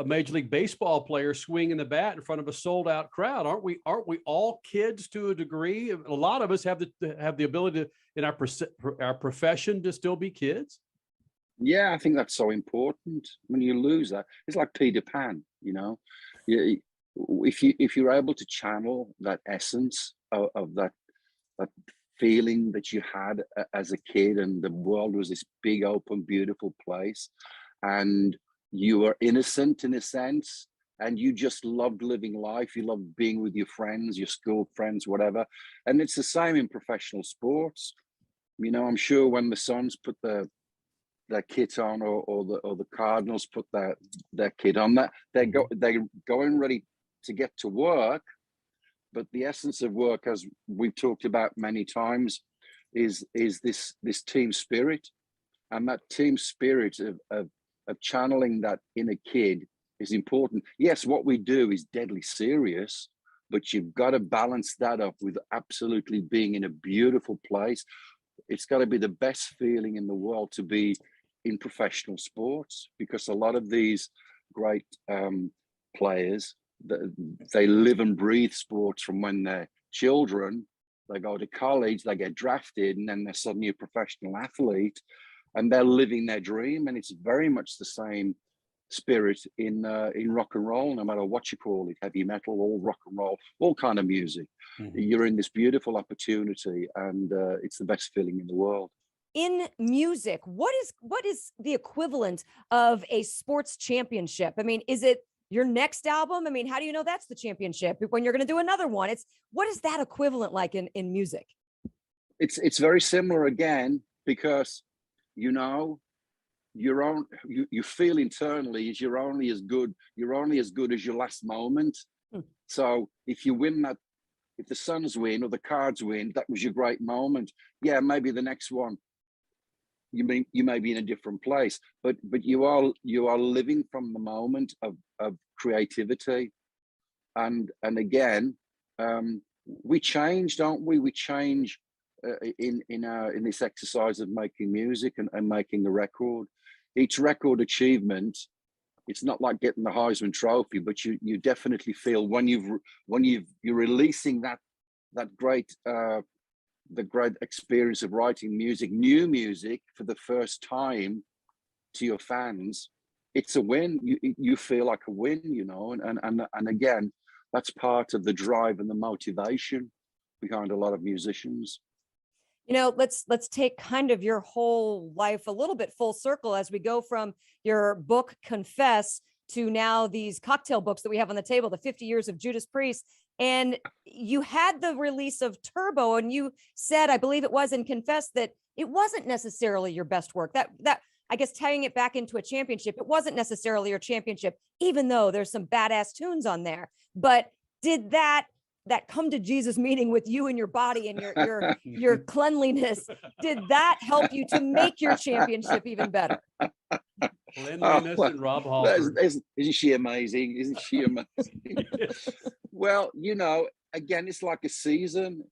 Major League Baseball player swinging the bat in front of a sold-out crowd? Aren't we all kids to a degree? A lot of us have the ability to, in our profession, to still be kids. Yeah, I think that's so important. When you lose that, it's like Peter Pan. You know, if you're able to channel that essence of that feeling that you had as a kid, and the world was this big, open, beautiful place, and you were innocent in a sense, and you just loved living life. You loved being with your friends, your school friends, whatever. And it's the same in professional sports. You know, I'm sure when the Suns put their kit on, or the Cardinals put their kit on, that they're going ready to get to work. But the essence of work, as we've talked about many times, is this team spirit, and that team spirit of channeling that in a kid is important. Yes, what we do is deadly serious, but you've got to balance that up with absolutely being in a beautiful place. It's got to be the best feeling in the world to be in professional sports, because a lot of these great players, they live and breathe sports from when they're children. They go to college, they get drafted, and then they're suddenly a professional athlete, and they're living their dream. And it's very much the same spirit in rock and roll, no matter what you call it, heavy metal or rock and roll, all kind of music. You're in this beautiful opportunity, and it's the best feeling in the world. In music, what is the equivalent of a sports championship? I mean, is it your next album? I mean, how do you know that's the championship when you're going to do another one? What is that equivalent like in music? It's very similar again, because you know, you feel internally is you're only as good as your last moment. So if you win that, if the Suns win or the Cards win, that was your great moment. Yeah, maybe the next one you may be in a different place, but you are living from the moment of creativity, and again, we change, don't we? We change in this exercise of making music and making the record. Each record achievement, it's not like getting the Heisman Trophy, but you definitely feel when you're releasing that great the great experience of writing new music for the first time to your fans. It's a win. You feel like a win, you know, and again, that's part of the drive and the motivation behind a lot of musicians. You know, let's take kind of your whole life a little bit full circle as we go from your book Confess to now these cocktail books that we have on the table, the 50 years of Judas Priest. And you had the release of Turbo, and you said, I believe it was in Confess, that it wasn't necessarily your best work. That I guess tying it back into a championship, it wasn't necessarily your championship, even though there's some badass tunes on there. But did that come to Jesus meeting with you and your body and your cleanliness, did that help you to make your championship even better? Cleanliness and Rob Halford. Isn't she amazing? Isn't she amazing? Well, you know, again, it's like a season.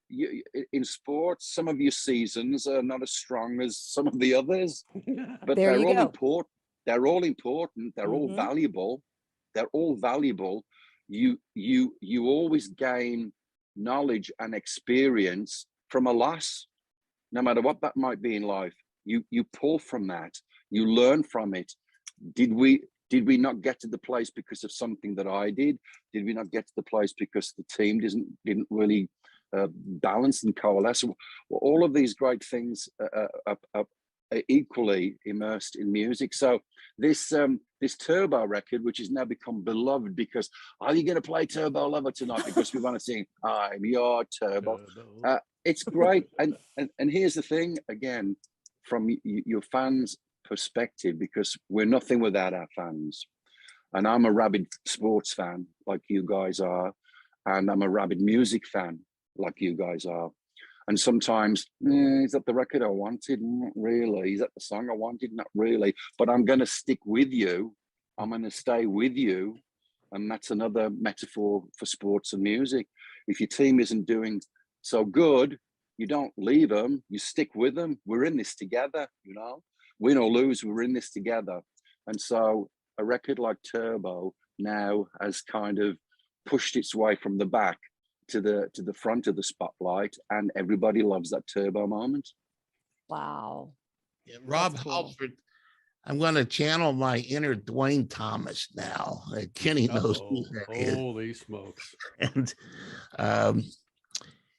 In sports, some of your seasons are not as strong as some of the others, but they're all important. They're all important. They're all valuable. They're all valuable. You always gain knowledge and experience from a loss, no matter what that might be in life. You pull from that. You learn from it. Did we not get to the place because of something that I did? Did we not get to the place because the team didn't really balance and coalesce? All of these great things are equally immersed in music. So this Turbo record, which has now become beloved, because are you going to play Turbo Lover tonight? Because we want to sing I'm Your Turbo. It's great. And here's the thing, again, from your fans' perspective, because we're nothing without our fans. And I'm a rabid sports fan like you guys are, and I'm a rabid music fan like you guys are. And sometimes, is that the record I wanted? Not really. Is that the song I wanted? Not really. But I'm going to stick with you. I'm going to stay with you. And that's another metaphor for sports and music. If your team isn't doing so good, you don't leave them. You stick with them. We're in this together, you know. Win or lose, we're in this together. And so a record like Turbo now has kind of pushed its way from the back to the front of the spotlight, and everybody loves that Turbo moment. Wow. Yeah, Rob Halford, I'm going to channel my inner Dwayne Thomas now. Kenny knows who that is. Holy smokes. And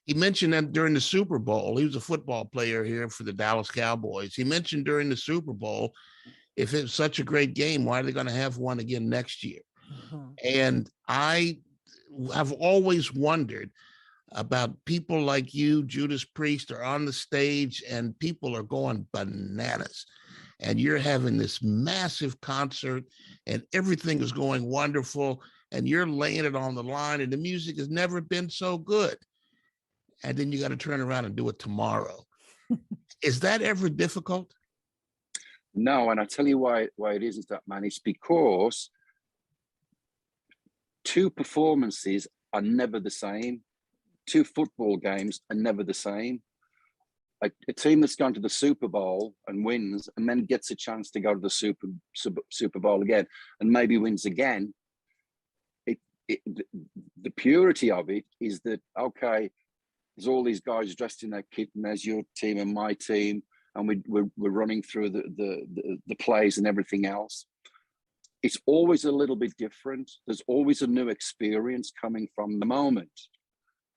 He mentioned that during the Super Bowl. He was a football player here for the Dallas Cowboys. He mentioned during the Super Bowl, if it's such a great game, why are they going to have one again next year? And I have always wondered about people like you, Judas Priest, are on the stage and people are going bananas. And you're having this massive concert and everything is going wonderful and you're laying it on the line and the music has never been so good. And then you got to turn around and do it tomorrow. Is that ever difficult? No, and I tell you why it isn't that, man. It's because two performances are never the same. Two football games are never the same. A team that's gone to the Super Bowl and wins and then gets a chance to go to the Super Bowl again and maybe wins again. The purity of it is that, okay, there's all these guys dressed in their kit and there's your team and my team and we're running through the plays and everything else. It's always a little bit different. There's always a new experience coming from the moment.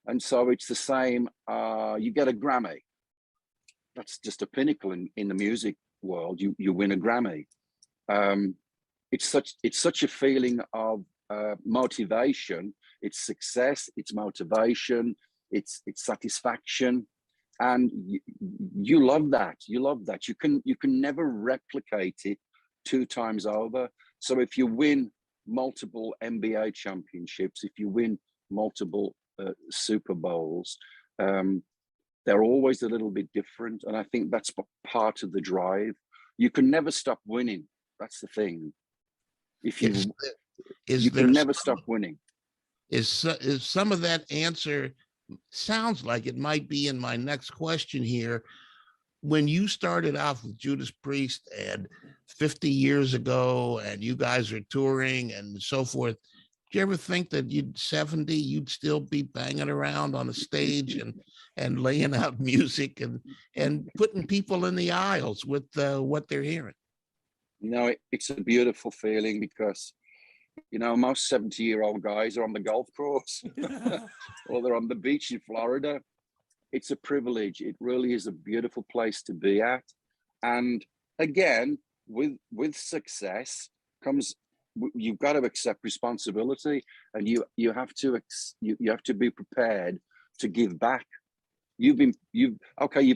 And so it's the same, you get a Grammy. That's just a pinnacle in the music world. You win a Grammy. It's such a feeling of motivation. It's success, it's motivation, it's satisfaction. And you love that. You love that. You can never replicate it 2 times over. So if you win multiple NBA championships, if you win multiple Super Bowls, they're always a little bit different. And I think that's part of the drive. You can never stop winning. That's the thing. If you can never stop winning. Is some of that answer sounds like it might be in my next question here. When you started off with Judas Priest and 50 years ago, and you guys are touring and so forth, did you ever think that you'd still be banging around on a stage and laying out music and putting people in the aisles with what they're hearing? You know, it's a beautiful feeling because, you know, most 70-year-old guys are on the golf course or they're on the beach in Florida. It's a privilege. It really is a beautiful place to be at. And again, with success comes, you've got to accept responsibility, and you have to be prepared to give back. You've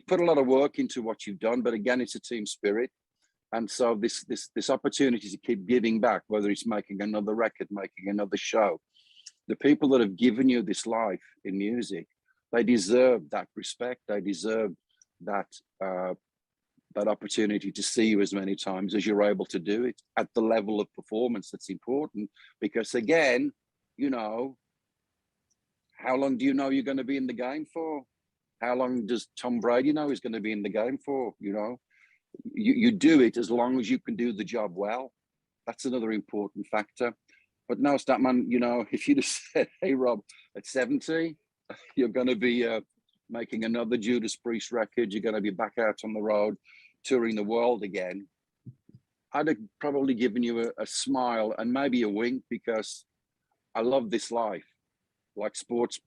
put a lot of work into what you've done, but again, it's a team spirit. And so this opportunity to keep giving back, whether it's making another record, making another show, the people that have given you this life in music, they deserve that respect. They deserve that opportunity to see you as many times as you're able to do it at the level of performance that's important. Because again, you know, how long do you know you're going to be in the game for? How long does Tom Brady know he's going to be in the game for? You know, you do it as long as you can do the job well. That's another important factor. But no, Statman, you know, if you'd have said, hey, Rob, at 70, you're going to be making another Judas Priest record, you're going to be back out on the road, touring the world again, I'd have probably given you a smile and maybe a wink, because I love this life. Like sports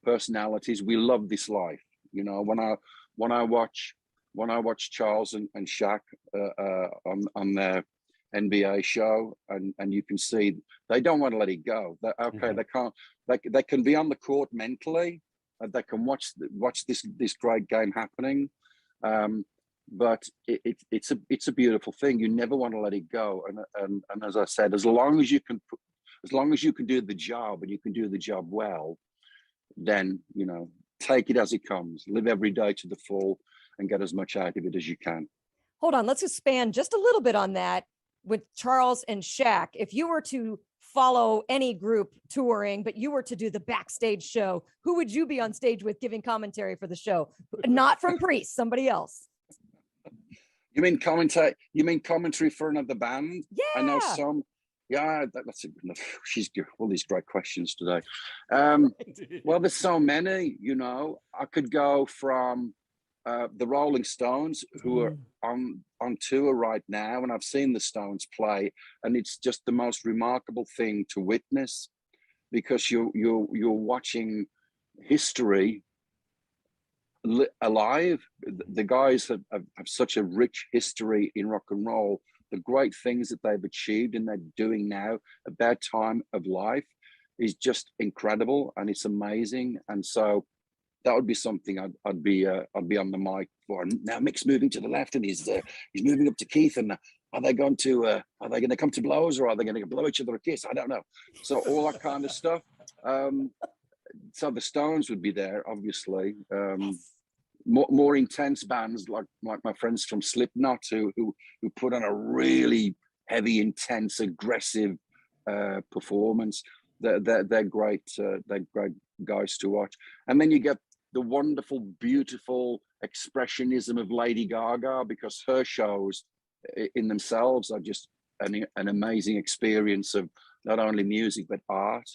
personalities, we love this life. You know, when I watch Charles and Shaq on their NBA show, and you can see they don't want to let it go. They can't. They can be on the court mentally. They can watch this great game happening. But it's a beautiful thing. You never want to let it go. And as I said, as long as you can do the job, and you can do the job well, then, you know, take it as it comes. Live every day to the full and get as much out of it as you can. Hold on, let's expand just a little bit on that with Charles and Shaq. If you were to follow any group touring, but you were to do the backstage show, who would you be on stage with giving commentary for the show? Not from Priest, somebody else. You mean commentary for another band? Yeah. I know some. Yeah, that's she's got all these great questions today. Well, there's so many, you know. I could go from the Rolling Stones, who are on tour right now, and I've seen the Stones play, and it's just the most remarkable thing to witness, because you're watching history alive. The guys have such a rich history in rock and roll. The great things that they've achieved and they're doing now at their time of life is just incredible, and it's amazing. And so that would be something I'd be on the mic for. And now Mick's moving to the left, and he's moving up to Keith. And are they going to come to blows, or are they going to blow each other a kiss? I don't know. So all that kind of stuff. So the Stones would be there, obviously. More intense bands like my friends from Slipknot, who put on a really heavy, intense, aggressive performance. They're great. They're great guys to watch. And then you get the wonderful, beautiful expressionism of Lady Gaga, because her shows in themselves are just an amazing experience of not only music but art,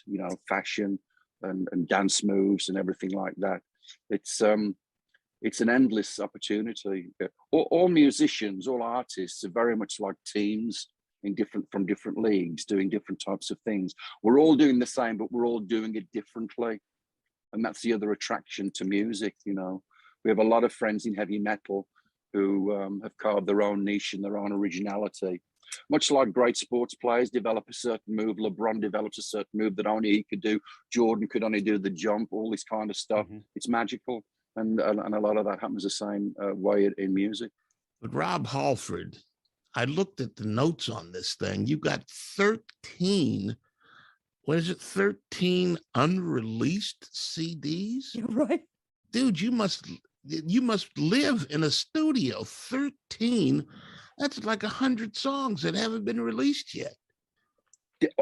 fashion and dance moves and everything like that. It's an endless opportunity. All musicians, all artists are very much like teams from different leagues doing different types of things. We're all doing the same, but we're all doing it differently. And that's the other attraction to music. We have a lot of friends in heavy metal who have carved their own niche and their own originality. Much like great sports players develop a certain move. LeBron develops a certain move that only he could do. Jordan could only do the jump, all this kind of stuff. Mm-hmm. It's magical. And a lot of that happens the same way in music. But Rob Halford, I looked at the notes on this thing. You got 13, 13 unreleased CDs? You're right. Dude, you must live in a studio. 13, that's like 100 songs that haven't been released yet.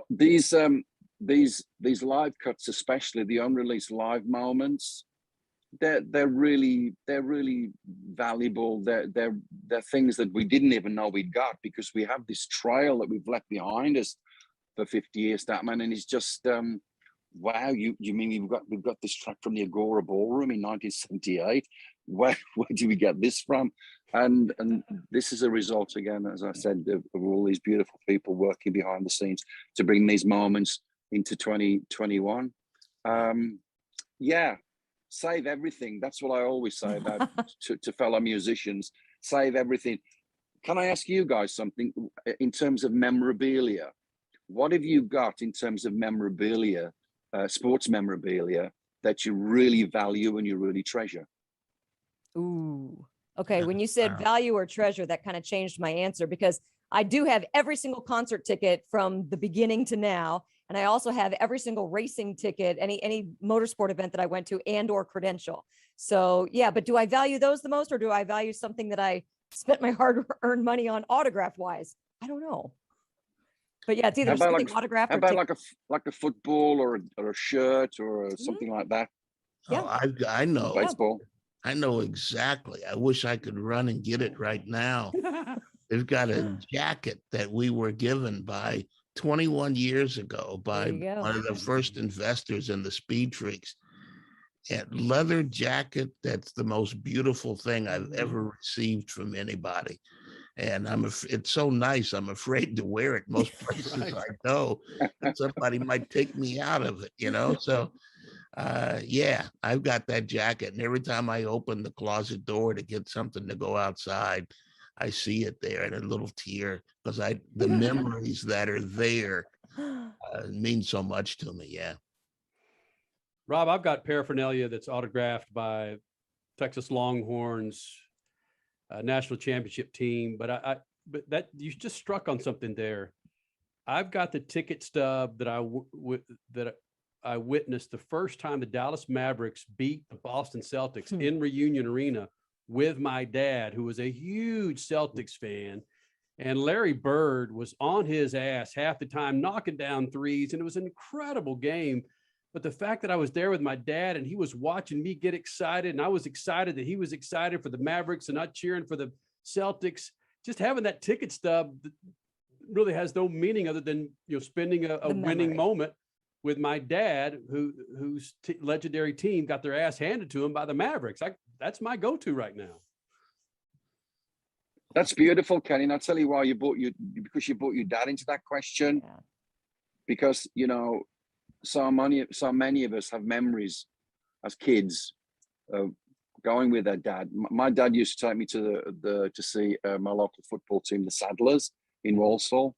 These live cuts, especially the unreleased live moments, they're really valuable. They're things that we didn't even know we'd got, because we have this trail that we've left behind us for 50 years, Statman, and it's just wow. You mean we've got this track from the Agora Ballroom in 1978? Where do we get this from? And this is a result, again, as I said, of all these beautiful people working behind the scenes to bring these moments into 2021. Save everything. That's what I always say about to fellow musicians. Save everything. Can I ask you guys something in terms of memorabilia? What have you got in terms of memorabilia, sports memorabilia, that you really value and you really treasure? Ooh. Okay. When you said value or treasure, that kind of changed my answer, because I do have every single concert ticket from the beginning to now. And I also have every single racing ticket, any motorsport event that I went to and or credential. So yeah, but do I value those the most, or do I value something that I spent my hard-earned money on autograph wise? I don't know. But yeah, it's either something autographed. How about like a football or a shirt or something like that? Yeah, I know. Baseball. I know exactly. I wish I could run and get it right now. They've got a jacket that we were given by 21 years ago by one of the first investors in the SpeedFreaks. And leather jacket, that's the most beautiful thing I've ever received from anybody. And it's so nice. I'm afraid to wear it most places I go. Somebody might take me out of it, So I've got that jacket. And every time I open the closet door to get something to go outside, I see it there and a little tear, because the memories that are there mean so much to me. Yeah. Rob, I've got paraphernalia that's autographed by Texas Longhorns national championship team, but that you just struck on something there. I've got the ticket stub that I witnessed the first time the Dallas Mavericks beat the Boston Celtics in Reunion Arena with my dad, who was a huge Celtics fan. And Larry Bird was on his ass half the time, knocking down threes. And it was an incredible game. But the fact that I was there with my dad and he was watching me get excited, and I was excited that he was excited for the Mavericks and not cheering for the Celtics, just having that ticket stub really has no meaning other than, spending a winning moment with my dad, whose legendary team got their ass handed to him by the Mavericks. That's my go-to right now. That's beautiful, Kenny. And I'll tell you why because you brought your dad into that question. Yeah. Because, so many of us have memories as kids of going with her dad. My dad used to take me to see my local football team, the Saddlers in Walsall,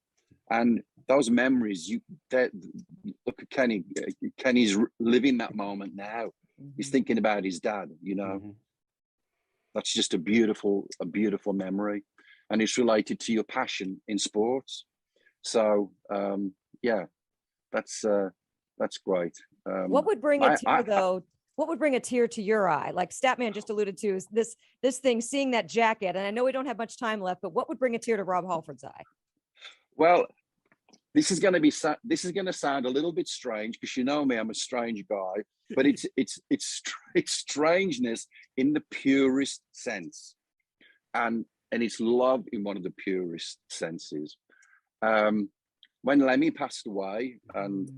and those memories. Look at Kenny. Kenny's living that moment now. He's thinking about his dad. You know, that's just a beautiful memory, and it's related to your passion in sports. So yeah, that's great. What would bring a tear, though? What would bring a tear to your eye? Like Statman just alluded to, is this thing, seeing that jacket. And I know we don't have much time left, but what would bring a tear to Rob Halford's eye? Well, this is going to sound a little bit strange, because you know me, I'm a strange guy. But it's strangeness in the purest sense, and it's love in one of the purest senses. When Lemmy passed away, and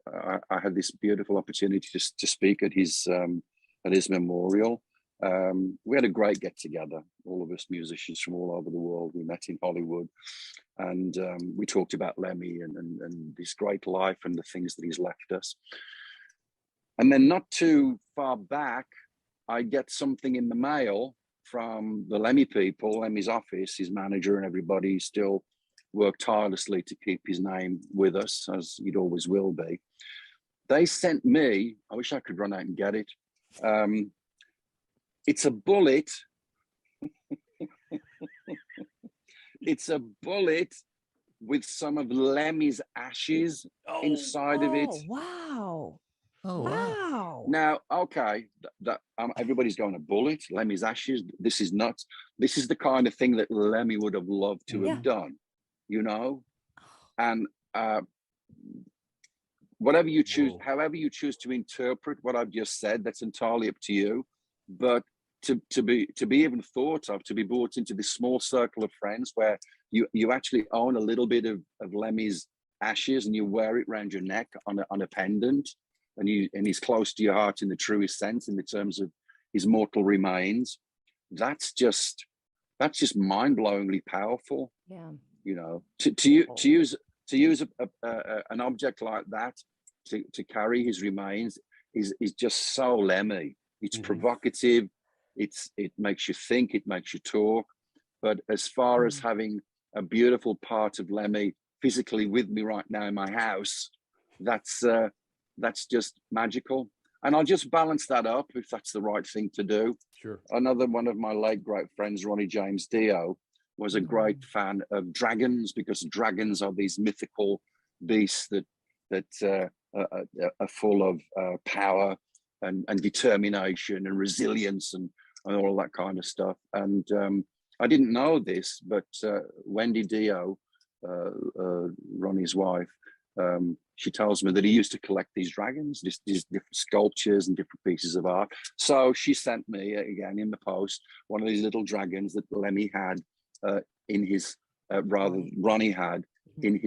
I had this beautiful opportunity to speak at his memorial, we had a great get together. All of us musicians from all over the world. We met in Hollywood, and we talked about Lemmy and his great life and the things that he's left us. And then not too far back, I get something in the mail from the Lemmy people, Lemmy's office, his manager and everybody still worked tirelessly to keep his name with us, as it always will be. They sent me, I wish I could run out and get it. It's a bullet. It's a bullet with some of Lemmy's ashes inside of it. Wow. Oh, wow. Now, okay, everybody's going, a bullet, Lemmy's ashes. This is nuts. This is the kind of thing that Lemmy would have loved to have done, you know? And whatever you choose, however you choose to interpret what I've just said, that's entirely up to you. But to be even thought of, to be brought into this small circle of friends where you actually own a little bit of Lemmy's ashes and you wear it around your neck on a pendant, and he's close to your heart in the truest sense, in the terms of his mortal remains. That's just mind-blowingly powerful. Yeah. You know, to use an object like that to carry his remains is just so Lemmy. It's provocative. It makes you think. It makes you talk. But as far as having a beautiful part of Lemmy physically with me right now in my house, that's just magical. And I'll just balance that up if that's the right thing to do. Sure. Another one of my late great friends, Ronnie James Dio, was a great fan of dragons, because dragons are these mythical beasts that are full of power and determination and resilience and all that kind of stuff. And I didn't know this, but Wendy Dio, Ronnie's wife, she tells me that he used to collect these dragons, these different sculptures and different pieces of art. So she sent me, again in the post, one of these little dragons that Lemmy had in his, Ronnie had in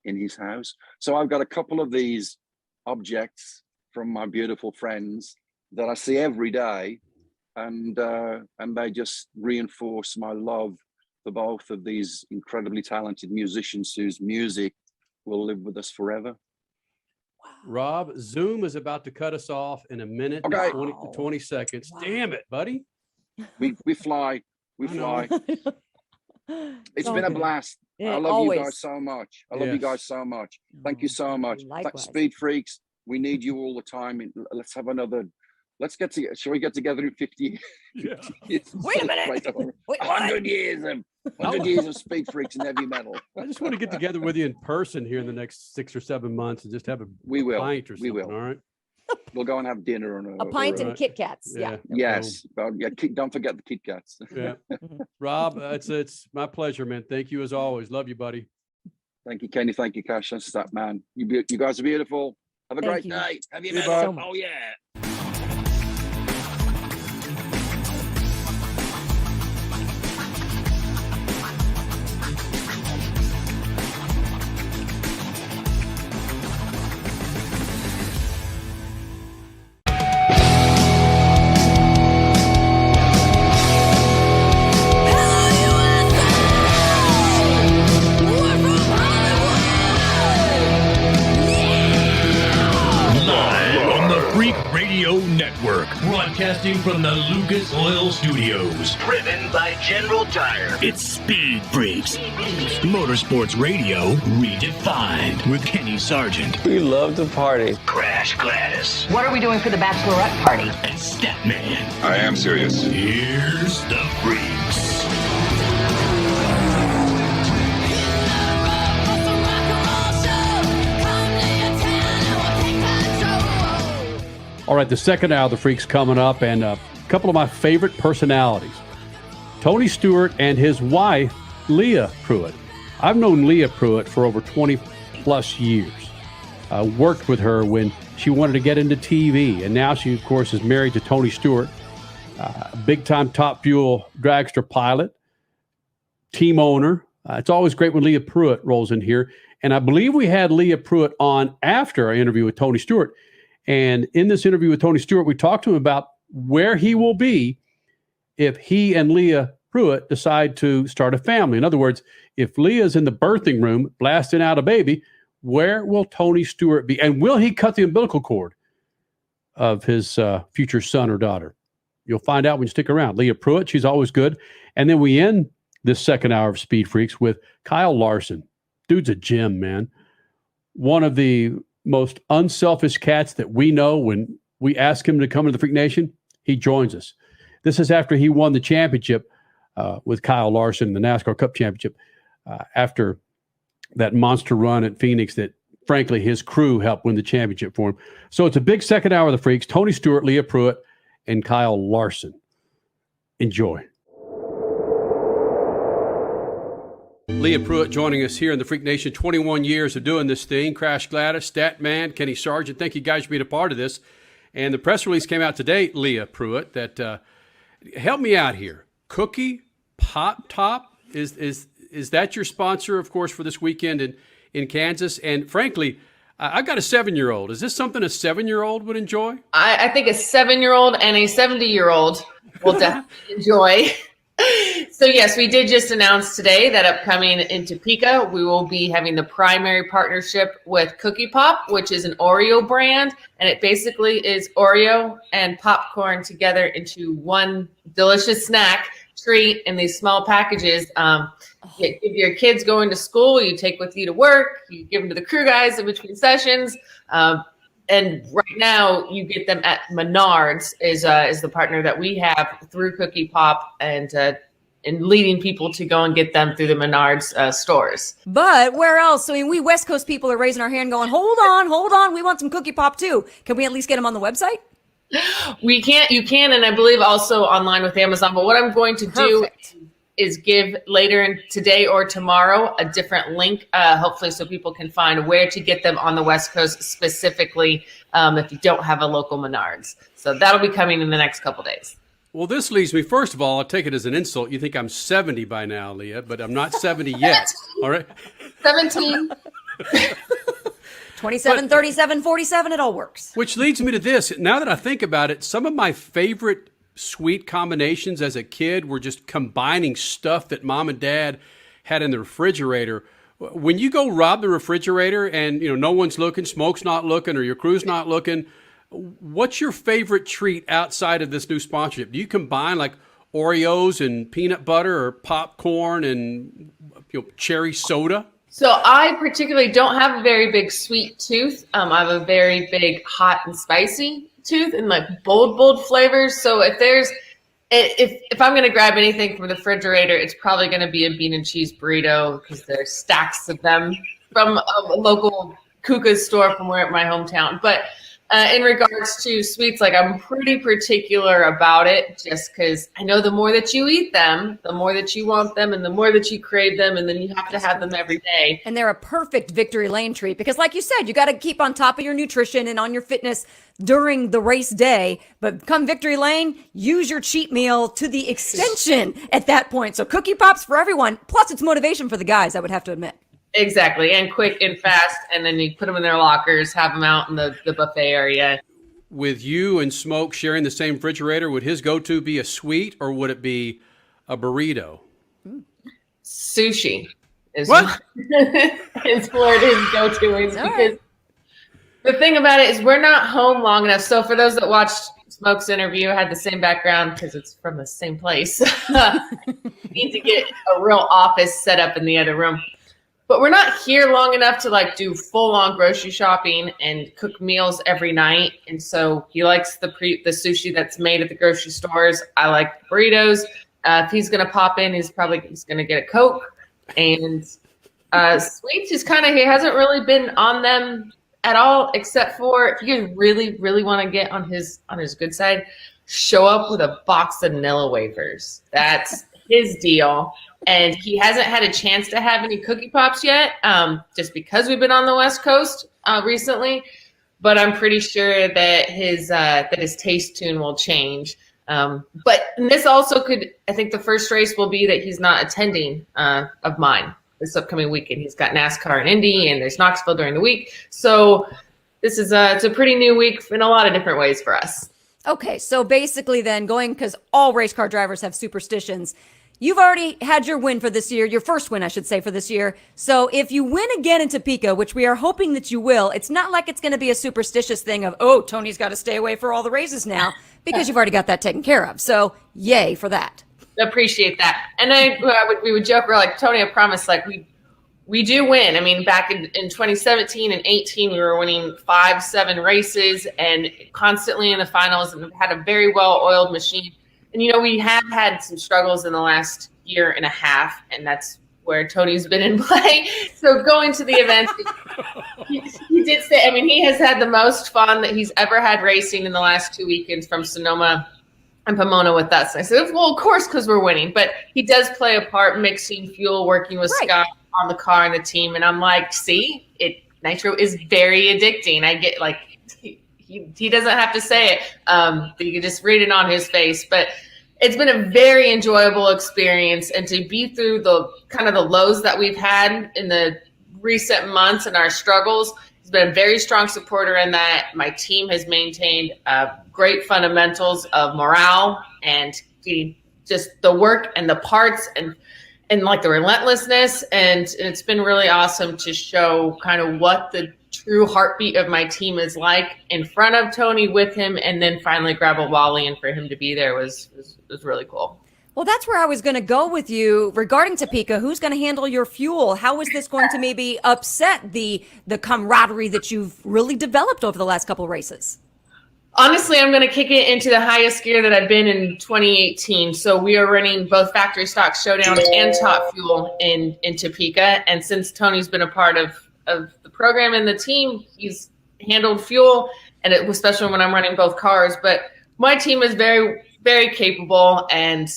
his house. So I've got a couple of these objects from my beautiful friends that I see every day, and they just reinforce my love for both of these incredibly talented musicians whose music will live with us forever. Rob, Zoom is about to cut us off in a minute and 20 seconds. Wow. Damn it, buddy. We fly. We fly. It's been a blast. Yeah, I love always. you guys so much. I love you guys so much. Thank you so much. Speed Freaks, we need you all the time. Let's have another. Let's get together. Shall we get together in 50 years? Wait a minute. 100 years of Speed Freaks and heavy metal. I just want to get together with you in person here in the next 6 or 7 months and just have a pint or something. We will. All right. We'll go and have dinner on a pint and Kit Kats. Yeah. Yes. Don't forget the Kit Kats. Yeah. Rob, it's my pleasure, man. Thank you as always. Love you, buddy. Thank you, Kenny. Thank you, Cash. That's that, man. You guys are beautiful. Have a great night. Have you met? Oh yeah. Broadcasting from the Lucas Oil Studios. Driven by General Tire. It's Speed Freaks. Motorsports Radio redefined with Kenny Sargent. We love to party. Crash Gladys. What are we doing for the bachelorette party? And Statman. I am serious. Here's the Freaks. All right, the second hour of the Freaks coming up, and a couple of my favorite personalities. Tony Stewart and his wife, Leah Pruett. I've known Leah Pruett for over 20 plus years. I worked with her when she wanted to get into TV, and now she, of course, is married to Tony Stewart, big-time Top Fuel dragster pilot, team owner. It's always great when Leah Pruett rolls in here, and I believe we had Leah Pruett on after our interview with Tony Stewart. And in this interview with Tony Stewart, we talked to him about where he will be if he and Leah Pruett decide to start a family. In other words, if Leah's in the birthing room blasting out a baby, where will Tony Stewart be? And will he cut the umbilical cord of his future son or daughter? You'll find out when you stick around. Leah Pruett, she's always good. And then we end this second hour of Speed Freaks with Kyle Larson. Dude's a gem, man. One of the most unselfish cats that we know. When we ask him to come to the Freak Nation, he joins us. This is after he won the championship with Kyle Larson, the NASCAR Cup Championship, after that monster run at Phoenix that, frankly, his crew helped win the championship for him. So it's a big second hour of the Freaks. Tony Stewart, Leah Pruett, and Kyle Larson. Enjoy. Leah Pruett joining us here in the Freak Nation. 21 years of doing this thing. Crash Gladys, Statman, Kenny Sargent. Thank you guys for being a part of this. And the press release came out today, Leah Pruett, that help me out here. Cookie Pop Top, is that your sponsor, of course, for this weekend in Kansas? And frankly, I've got a 7-year-old. Is this something a 7-year-old would enjoy? I think a 7-year-old and a 70-year-old will definitely enjoy. So yes, we did just announce today that upcoming in Topeka, we will be having the primary partnership with Cookie Pop, which is an Oreo brand. And it basically is Oreo and popcorn together into one delicious snack treat in these small packages. If your kids going to school, you take with you to work, you give them to the crew guys in between sessions. And right now, you get them at Menards is the partner that we have through Cookie Pop, and leading people to go and get them through the Menards stores. But where else? I mean, we West Coast people are raising our hand going, hold on, we want some Cookie Pop too. Can we at least get them on the website? You can, and I believe also online with Amazon. But what I'm going to do is give later today or tomorrow a different link, hopefully so people can find where to get them on the West Coast specifically if you don't have a local Menards. So that'll be coming in the next couple days. Well, this leads me, first of all, I'll take it as an insult. You think I'm 70 by now, Leah, but I'm not 70 yet. All right? 17. 27, 37, 47, it all works. Which leads me to this. Now that I think about it, some of my favorite sweet combinations as a kid were just combining stuff that mom and dad had in the refrigerator. When you go rob the refrigerator and no one's looking, smoke's not looking, or your crew's not looking, what's your favorite treat outside of this new sponsorship? Do you combine like Oreos and peanut butter, or popcorn and cherry soda? So I particularly don't have a very big sweet tooth. I have a very big hot and spicy tooth and like bold flavors. So if I'm going to grab anything from the refrigerator, it's probably going to be a bean and cheese burrito, because there's stacks of them from a local Kuka's store from my hometown. But in regards to sweets, like I'm pretty particular about it, just because I know the more that you eat them, the more that you want them, and the more that you crave them, and then you have to have them every day. And they're a perfect victory lane treat because, like you said, you got to keep on top of your nutrition and on your fitness during the race day. But come victory lane, use your cheat meal to the extension at that point. So Cookie Pops for everyone. Plus, it's motivation for the guys, I would have to admit. Exactly, and quick and fast, and then you put them in their lockers, have them out in the buffet area. With you and Smoke sharing the same refrigerator, would his go-to be a sweet, or would it be a burrito? Sushi is what? is what his go-to is, because the thing about it is we're not home long enough. So for those that watched Smoke's interview had the same background because it's from the same place. Need to get a real office set up in the other room. But we're not here long enough to like do full-on grocery shopping and cook meals every night. And so he likes the sushi that's made at the grocery stores. I like burritos. If he's going to pop in, he's going to get a Coke. And sweets is he hasn't really been on them at all, except for if you really, really want to get on his good side, show up with a box of Nilla wafers. That's his deal. And he hasn't had a chance to have any cookie pops yet, just because we've been on the West Coast recently. But I'm pretty sure that his taste tune will change. But this also I think the first race will be that he's not attending of mine this upcoming weekend. He's got NASCAR and Indy, and there's Knoxville during the week. So this is it's a pretty new week in a lot of different ways for us. Okay, so basically then because all race car drivers have superstitions, you've already had your win for this year, your first win, I should say, for this year. So if you win again in Topeka, which we are hoping that you will, it's not like it's going to be a superstitious thing of, oh, Tony's got to stay away for all the races now, because you've already got that taken care of. So yay for that. Appreciate that. And we would joke, we're like, Tony, I promise, like we do win. I mean, back in 2017 and 18, we were winning 5-7 races and constantly in the finals, and had a very well-oiled machine. And, we have had some struggles in the last year and a half, and that's where Tony's been in play. So going to the events, he did say, he has had the most fun that he's ever had racing in the last 2 weekends from Sonoma and Pomona with us. And I said, well, of course, because we're winning. But he does play a part mixing fuel, working with Scott on the car and the team. And I'm like, see, nitro is very addicting. I get he doesn't have to say it. You can just read it on his face. But it's been a very enjoyable experience. And to be through the kind of the lows that we've had in the recent months and our struggles, he's been a very strong supporter in that. My team has maintained great fundamentals of morale and just the work and the parts and like the relentlessness. And it's been really awesome to show kind of what the true heartbeat of my team is like in front of Tony with him, and then finally grab a Wally, and for him to be there was really cool. Well, that's where I was going to go with you regarding Topeka. Who's going to handle your fuel? How is this going to maybe upset the camaraderie that you've really developed over the last couple of races? Honestly, I'm going to kick it into the highest gear that I've been in 2018. So we are running both factory stock showdown and top fuel in Topeka. And since Tony's been a part of the program and the team, he's handled fuel, and especially when I'm running both cars. But my team is very, very capable, and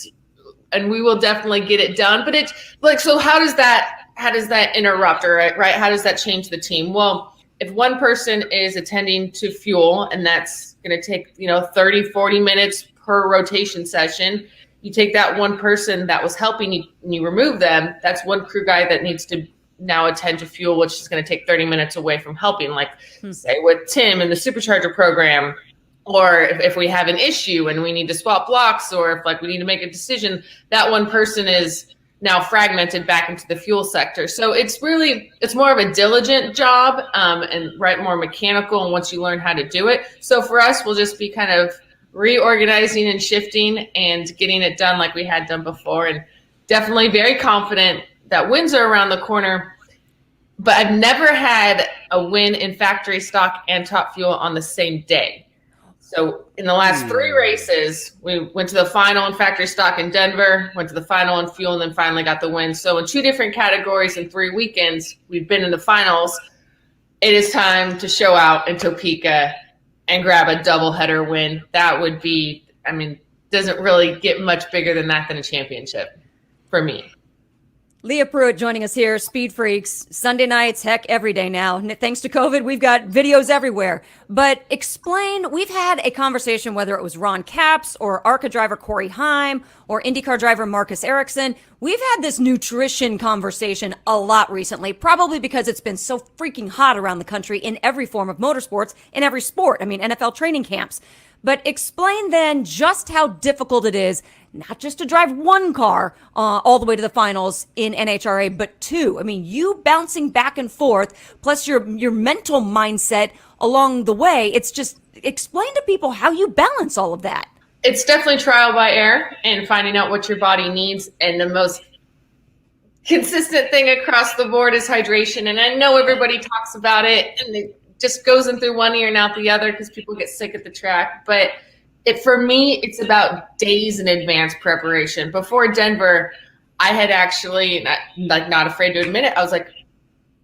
we will definitely get it done. But it's like, so how does that interrupt, right? How does that change the team? Well, if one person is attending to fuel, and that's going to take 30, 40 minutes per rotation session, you take that one person that was helping you and you remove them, that's one crew guy that needs to now attend to fuel, which is going to take 30 minutes away from helping, like say with Tim in the supercharger program. Or if we have an issue and we need to swap blocks, or if we need to make a decision, that one person is now fragmented back into the fuel sector. So it's more of a diligent job and more mechanical. And once you learn how to do it. So for us, we'll just be kind of reorganizing and shifting and getting it done like we had done before. And definitely very confident that wins are around the corner. But I've never had a win in factory stock and top fuel on the same day. So in the last 3 races, we went to the final in factory stock in Denver, went to the final in fuel, and then finally got the win. So in 2 different categories in 3 weekends, we've been in the finals. It is time to show out in Topeka and grab a doubleheader win. That would be, doesn't really get much bigger than that than a championship for me. Leah Pruett joining us here, Speed Freaks, Sunday nights, heck, every day now. Thanks to COVID, we've got videos everywhere. But explain, we've had a conversation, whether it was Ron Capps or ARCA driver Corey Heim or IndyCar driver Marcus Ericsson. We've had this nutrition conversation a lot recently, probably because it's been so freaking hot around the country in every form of motorsports, in every sport. NFL training camps. But explain then just how difficult it is, not just to drive one car all the way to the finals in NHRA, but 2. You bouncing back and forth, plus your mental mindset, along the way. It's just explain to people how you balance all of that. It's definitely trial by error and finding out what your body needs. And the most consistent thing across the board is hydration. And I know everybody talks about it and it just goes in through one ear and out the other because people get sick at the track. But for me, it's about days in advance preparation. Before Denver, I had actually, not afraid to admit it, I was like,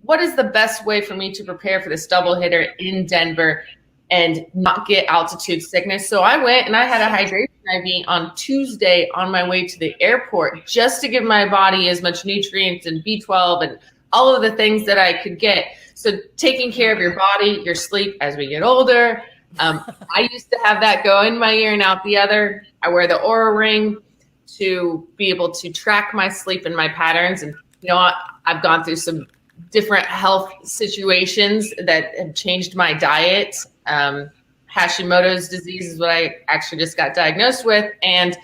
what is the best way for me to prepare for this double hitter in Denver and not get altitude sickness? So I went and I had a hydration IV on Tuesday on my way to the airport just to give my body as much nutrients and B12 and all of the things that I could get. So taking care of your body, your sleep as we get older. I used to have that go in my ear and out the other. I wear the Oura Ring to be able to track my sleep and my patterns. And, I've gone through some different health situations that have changed my diet. Hashimoto's disease is what I actually just got diagnosed with. And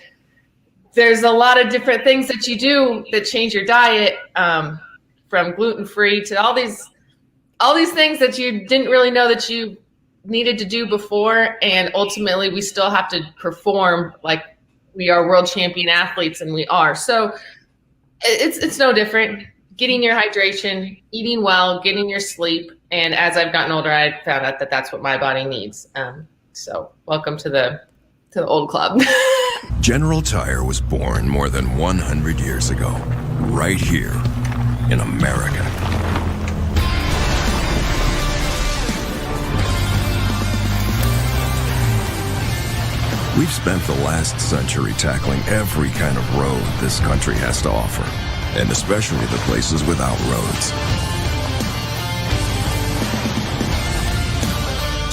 there's a lot of different things that you do that change your diet, from gluten-free to all these things that you didn't really know that you needed to do before. And ultimately we still have to perform like we are world champion athletes, and we are. So it's no different. Getting your hydration, eating well, getting your sleep. And as I've gotten older, I found out that that's what my body needs. So welcome to the old club. General Tire was born more than 100 years ago, right here in America. We've spent the last century tackling every kind of road this country has to offer, and especially the places without roads.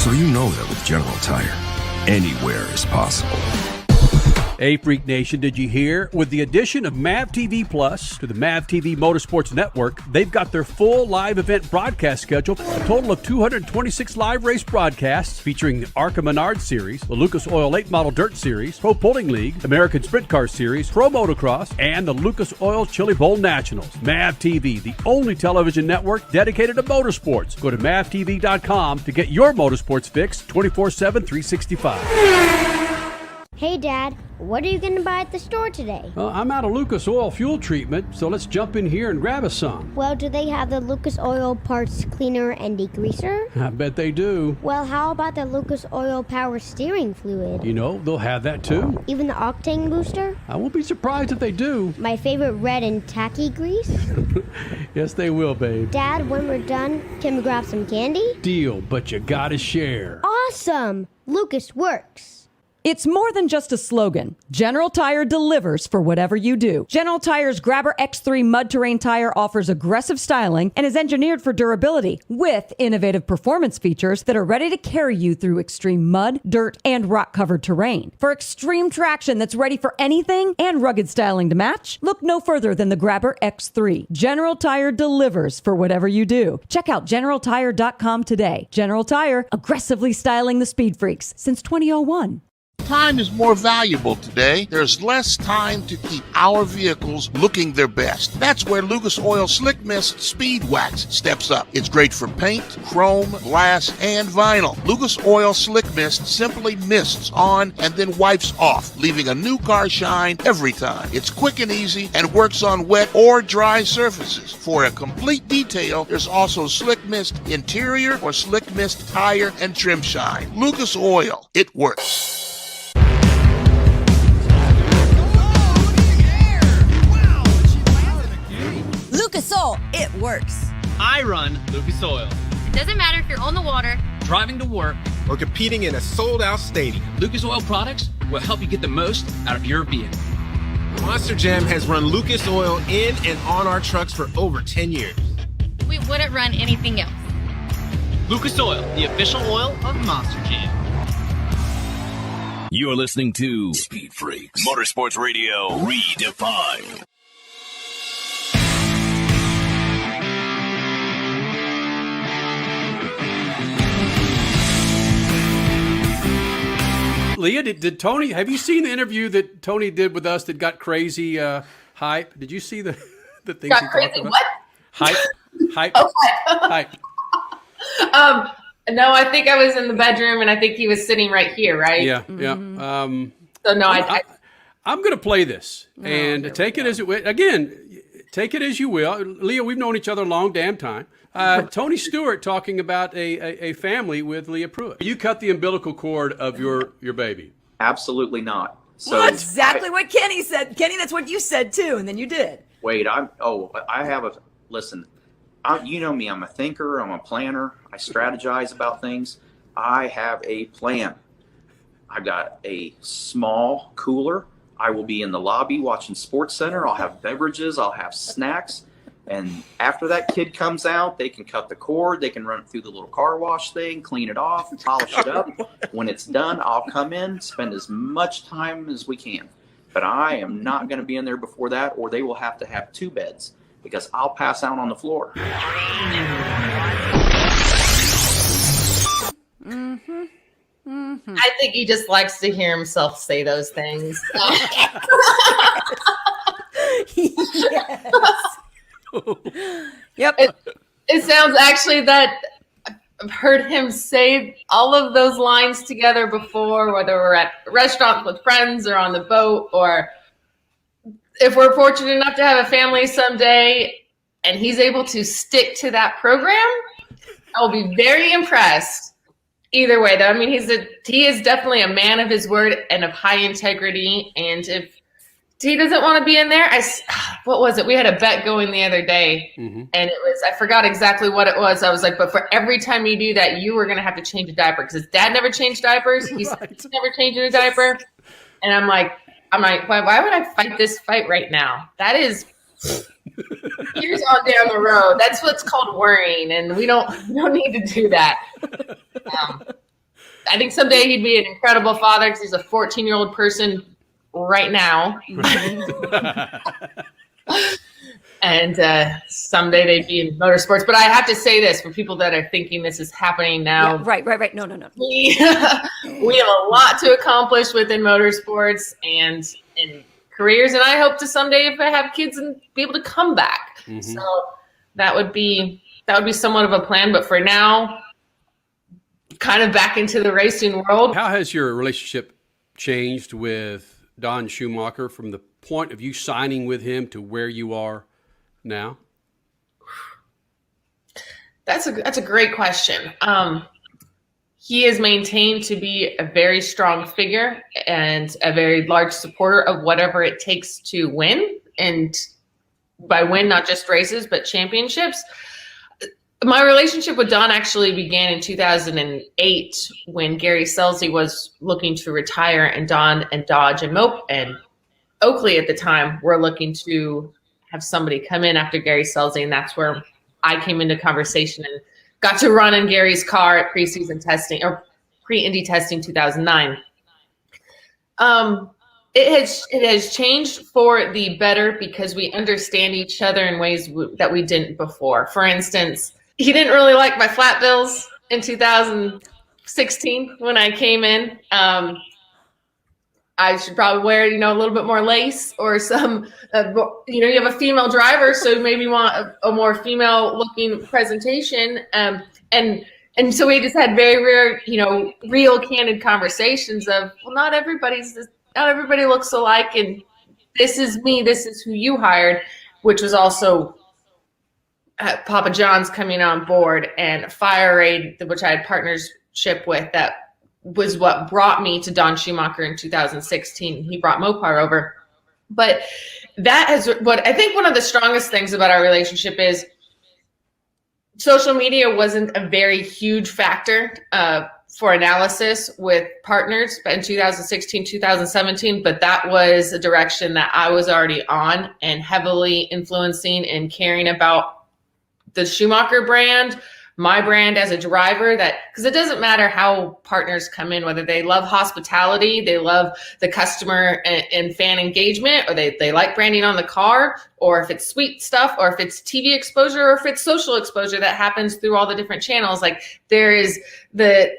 So you know that with General Tire, anywhere is possible. Hey, Freak Nation, did you hear? With the addition of MAV TV Plus to the MAV TV Motorsports Network, they've got their full live event broadcast schedule, a total of 226 live race broadcasts featuring the ARCA Menard Series, the Lucas Oil Late Model Dirt Series, Pro Pulling League, American Sprint Car Series, Pro Motocross, and the Lucas Oil Chili Bowl Nationals. MAV TV, the only television network dedicated to motorsports. Go to mavtv.com to get your motorsports fix 24/7, 365. Hey, Dad, what are you going to buy at the store today? I'm out of Lucas Oil fuel treatment, so let's jump in here and grab us some. Well, do they have the Lucas Oil Parts Cleaner and Degreaser? I bet they do. Well, how about the Lucas Oil Power Steering Fluid? They'll have that too. Even the Octane Booster? I won't be surprised if they do. My favorite red and tacky grease? Yes, they will, babe. Dad, when we're done, can we grab some candy? Deal, but you gotta share. Awesome! Lucas works. It's more than just a slogan. General Tire delivers for whatever you do. General Tire's Grabber X3 mud terrain tire offers aggressive styling and is engineered for durability with innovative performance features that are ready to carry you through extreme mud, dirt, and rock-covered terrain. For extreme traction that's ready for anything and rugged styling to match, look no further than the Grabber X3. General Tire delivers for whatever you do. Check out GeneralTire.com today. General Tire, aggressively styling the speed freaks since 2001. Time is more valuable today. There's less time to keep our vehicles looking their best. That's where Lucas Oil Slick Mist Speed Wax steps up. It's great for paint, chrome, glass, and vinyl. Lucas Oil Slick Mist simply mists on and then wipes off, leaving a new car shine every time. It's quick and easy and works on wet or dry surfaces. For a complete detail, there's also Slick Mist Interior or Slick Mist Tire and Trim Shine. Lucas Oil, it works. Lucas Oil, it works. I run Lucas Oil. It doesn't matter if you're on the water, Driving to work, or competing in a sold-out stadium. Lucas Oil products will help you get the most out of your vehicle. Monster Jam has run Lucas Oil in and on our trucks for over 10 years. we wouldn't run anything else. Lucas Oil, the official oil of Monster Jam. You're listening to Speed Freaks Motorsports Radio Redefined. Leah, did Tony, have you seen the interview that Tony did with us that got crazy hype? Did you see the things he Got talked crazy about? what? Hype. Okay. Hype. No, I think I was in the bedroom, and I think he was sitting right here, right? Yeah, Mm-hmm. yeah. So no, I'm going to play this and take it as it will. Again, take it as you will. Leah, we've known each other a long damn time. Tony Stewart talking about a family with Leah Pruett. You cut the umbilical cord of your baby. Absolutely not. So well, that's exactly what Kenny said. Kenny, that's what you said too, and then you did. Wait, listen, you know me, I'm a thinker, I'm a planner, I strategize about things. I have a plan. I've got a small cooler. I will be in the lobby watching SportsCenter. I'll have beverages, I'll have snacks. And after that kid comes out, they can cut the cord, they can run it through the little car wash thing, clean it off, polish it up. When it's done, I'll come in, spend as much time as we can. But I am not going to be in there before that, or they will have to have 2 beds because I'll pass out on the floor. Mm-hmm. Mm-hmm. I think he just likes to hear himself say those things. Yes. Yep. It sounds actually that I've heard him say all of those lines together before, whether we're at restaurants with friends or on the boat, or if we're fortunate enough to have a family someday and he's able to stick to that program, I'll be very impressed. Either way, though, I mean, he is definitely a man of his word and of high integrity. And if he doesn't want to be in there, what was it? We had a bet going the other day, and it was, I forgot exactly what it was. I was like, but for every time you do that, you were going to have to change a diaper because his dad never changed diapers. He's never changing a diaper. And I'm like, why would I fight this fight right now? That is years on down the road. That's what's called worrying, and we don't need to do that. I think someday he'd be an incredible father because he's a 14-year-old person right now. And someday they'd be in motorsports. But I have to say this for people that are thinking this is happening now. Yeah, right. No. We have a lot to accomplish within motorsports and in careers. And I hope to someday, if I have kids, and be able to come back. So that would be somewhat of a plan. But for now, kind of back into the racing world. How has your relationship changed with Don Schumacher from the point of you signing with him to where you are now? That's a great question. He is maintained to be a very strong figure and a very large supporter of whatever it takes to win. And by win, not just races, but championships. My relationship with Don actually began in 2008 when Gary Scelzi was looking to retire, and Don and Dodge and Oakley at the time were looking to have somebody come in after Gary Scelzi, and that's where I came into conversation and got to run in Gary's car at preseason testing or pre-Indy testing 2009. It has changed for the better because we understand each other in ways that we didn't before. For instance, he didn't really like my flat bills in 2016 when I came in. I should probably wear, a little bit more lace or some, you have a female driver, so maybe you want a more female looking presentation. And so we just had very rare, real candid conversations of, well, not everybody looks alike. And this is me, this is who you hired, which was also Papa John's coming on board, and Fire Raid, which I had partnership with, that was what brought me to Don Schumacher in 2016. He brought Mopar over. But that is what I think one of the strongest things about our relationship is social media wasn't a very huge factor for analysis with partners in 2016, 2017, but that was a direction that I was already on and heavily influencing and caring about the Schumacher brand, my brand as a driver, because it doesn't matter how partners come in, whether they love hospitality, they love the customer and fan engagement, or they like branding on the car, or if it's sweet stuff, or if it's TV exposure, or if it's social exposure that happens through all the different channels. Like there's the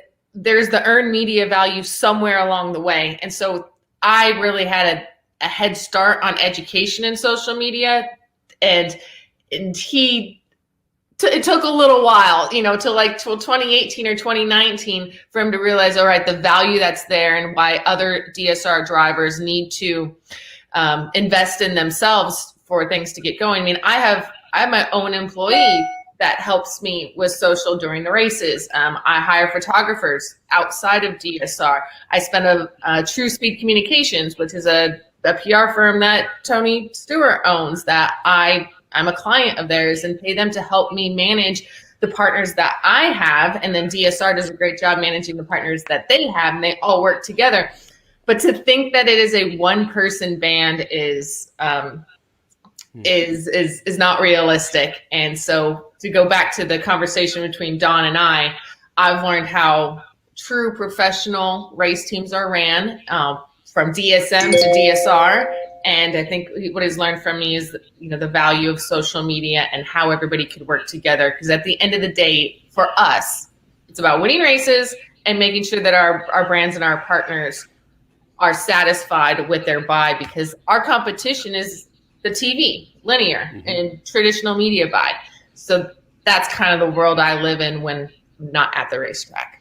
earned media value somewhere along the way. And so I really had a head start on education in social media, and he it took a little while, till 2018 or 2019 for him to realize, all right, the value that's there and why other DSR drivers need to invest in themselves for things to get going. I mean, I have my own employee that helps me with social during the races. I hire photographers outside of DSR. I spend a True Speed Communications, which is a PR firm that Tony Stewart owns, that I'm a client of theirs, and pay them to help me manage the partners that I have. And then DSR does a great job managing the partners that they have, and they all work together. But to think that it is a one-person band is not realistic. And so to go back to the conversation between Don and I've learned how true professional race teams are ran, from DSM to DSR. And I think what he's learned from me is, the value of social media and how everybody could work together. Because at the end of the day, for us, it's about winning races and making sure that our brands and our partners are satisfied with their buy, because our competition is the TV, linear, and traditional media buy. So that's kind of the world I live in when I'm not at the racetrack.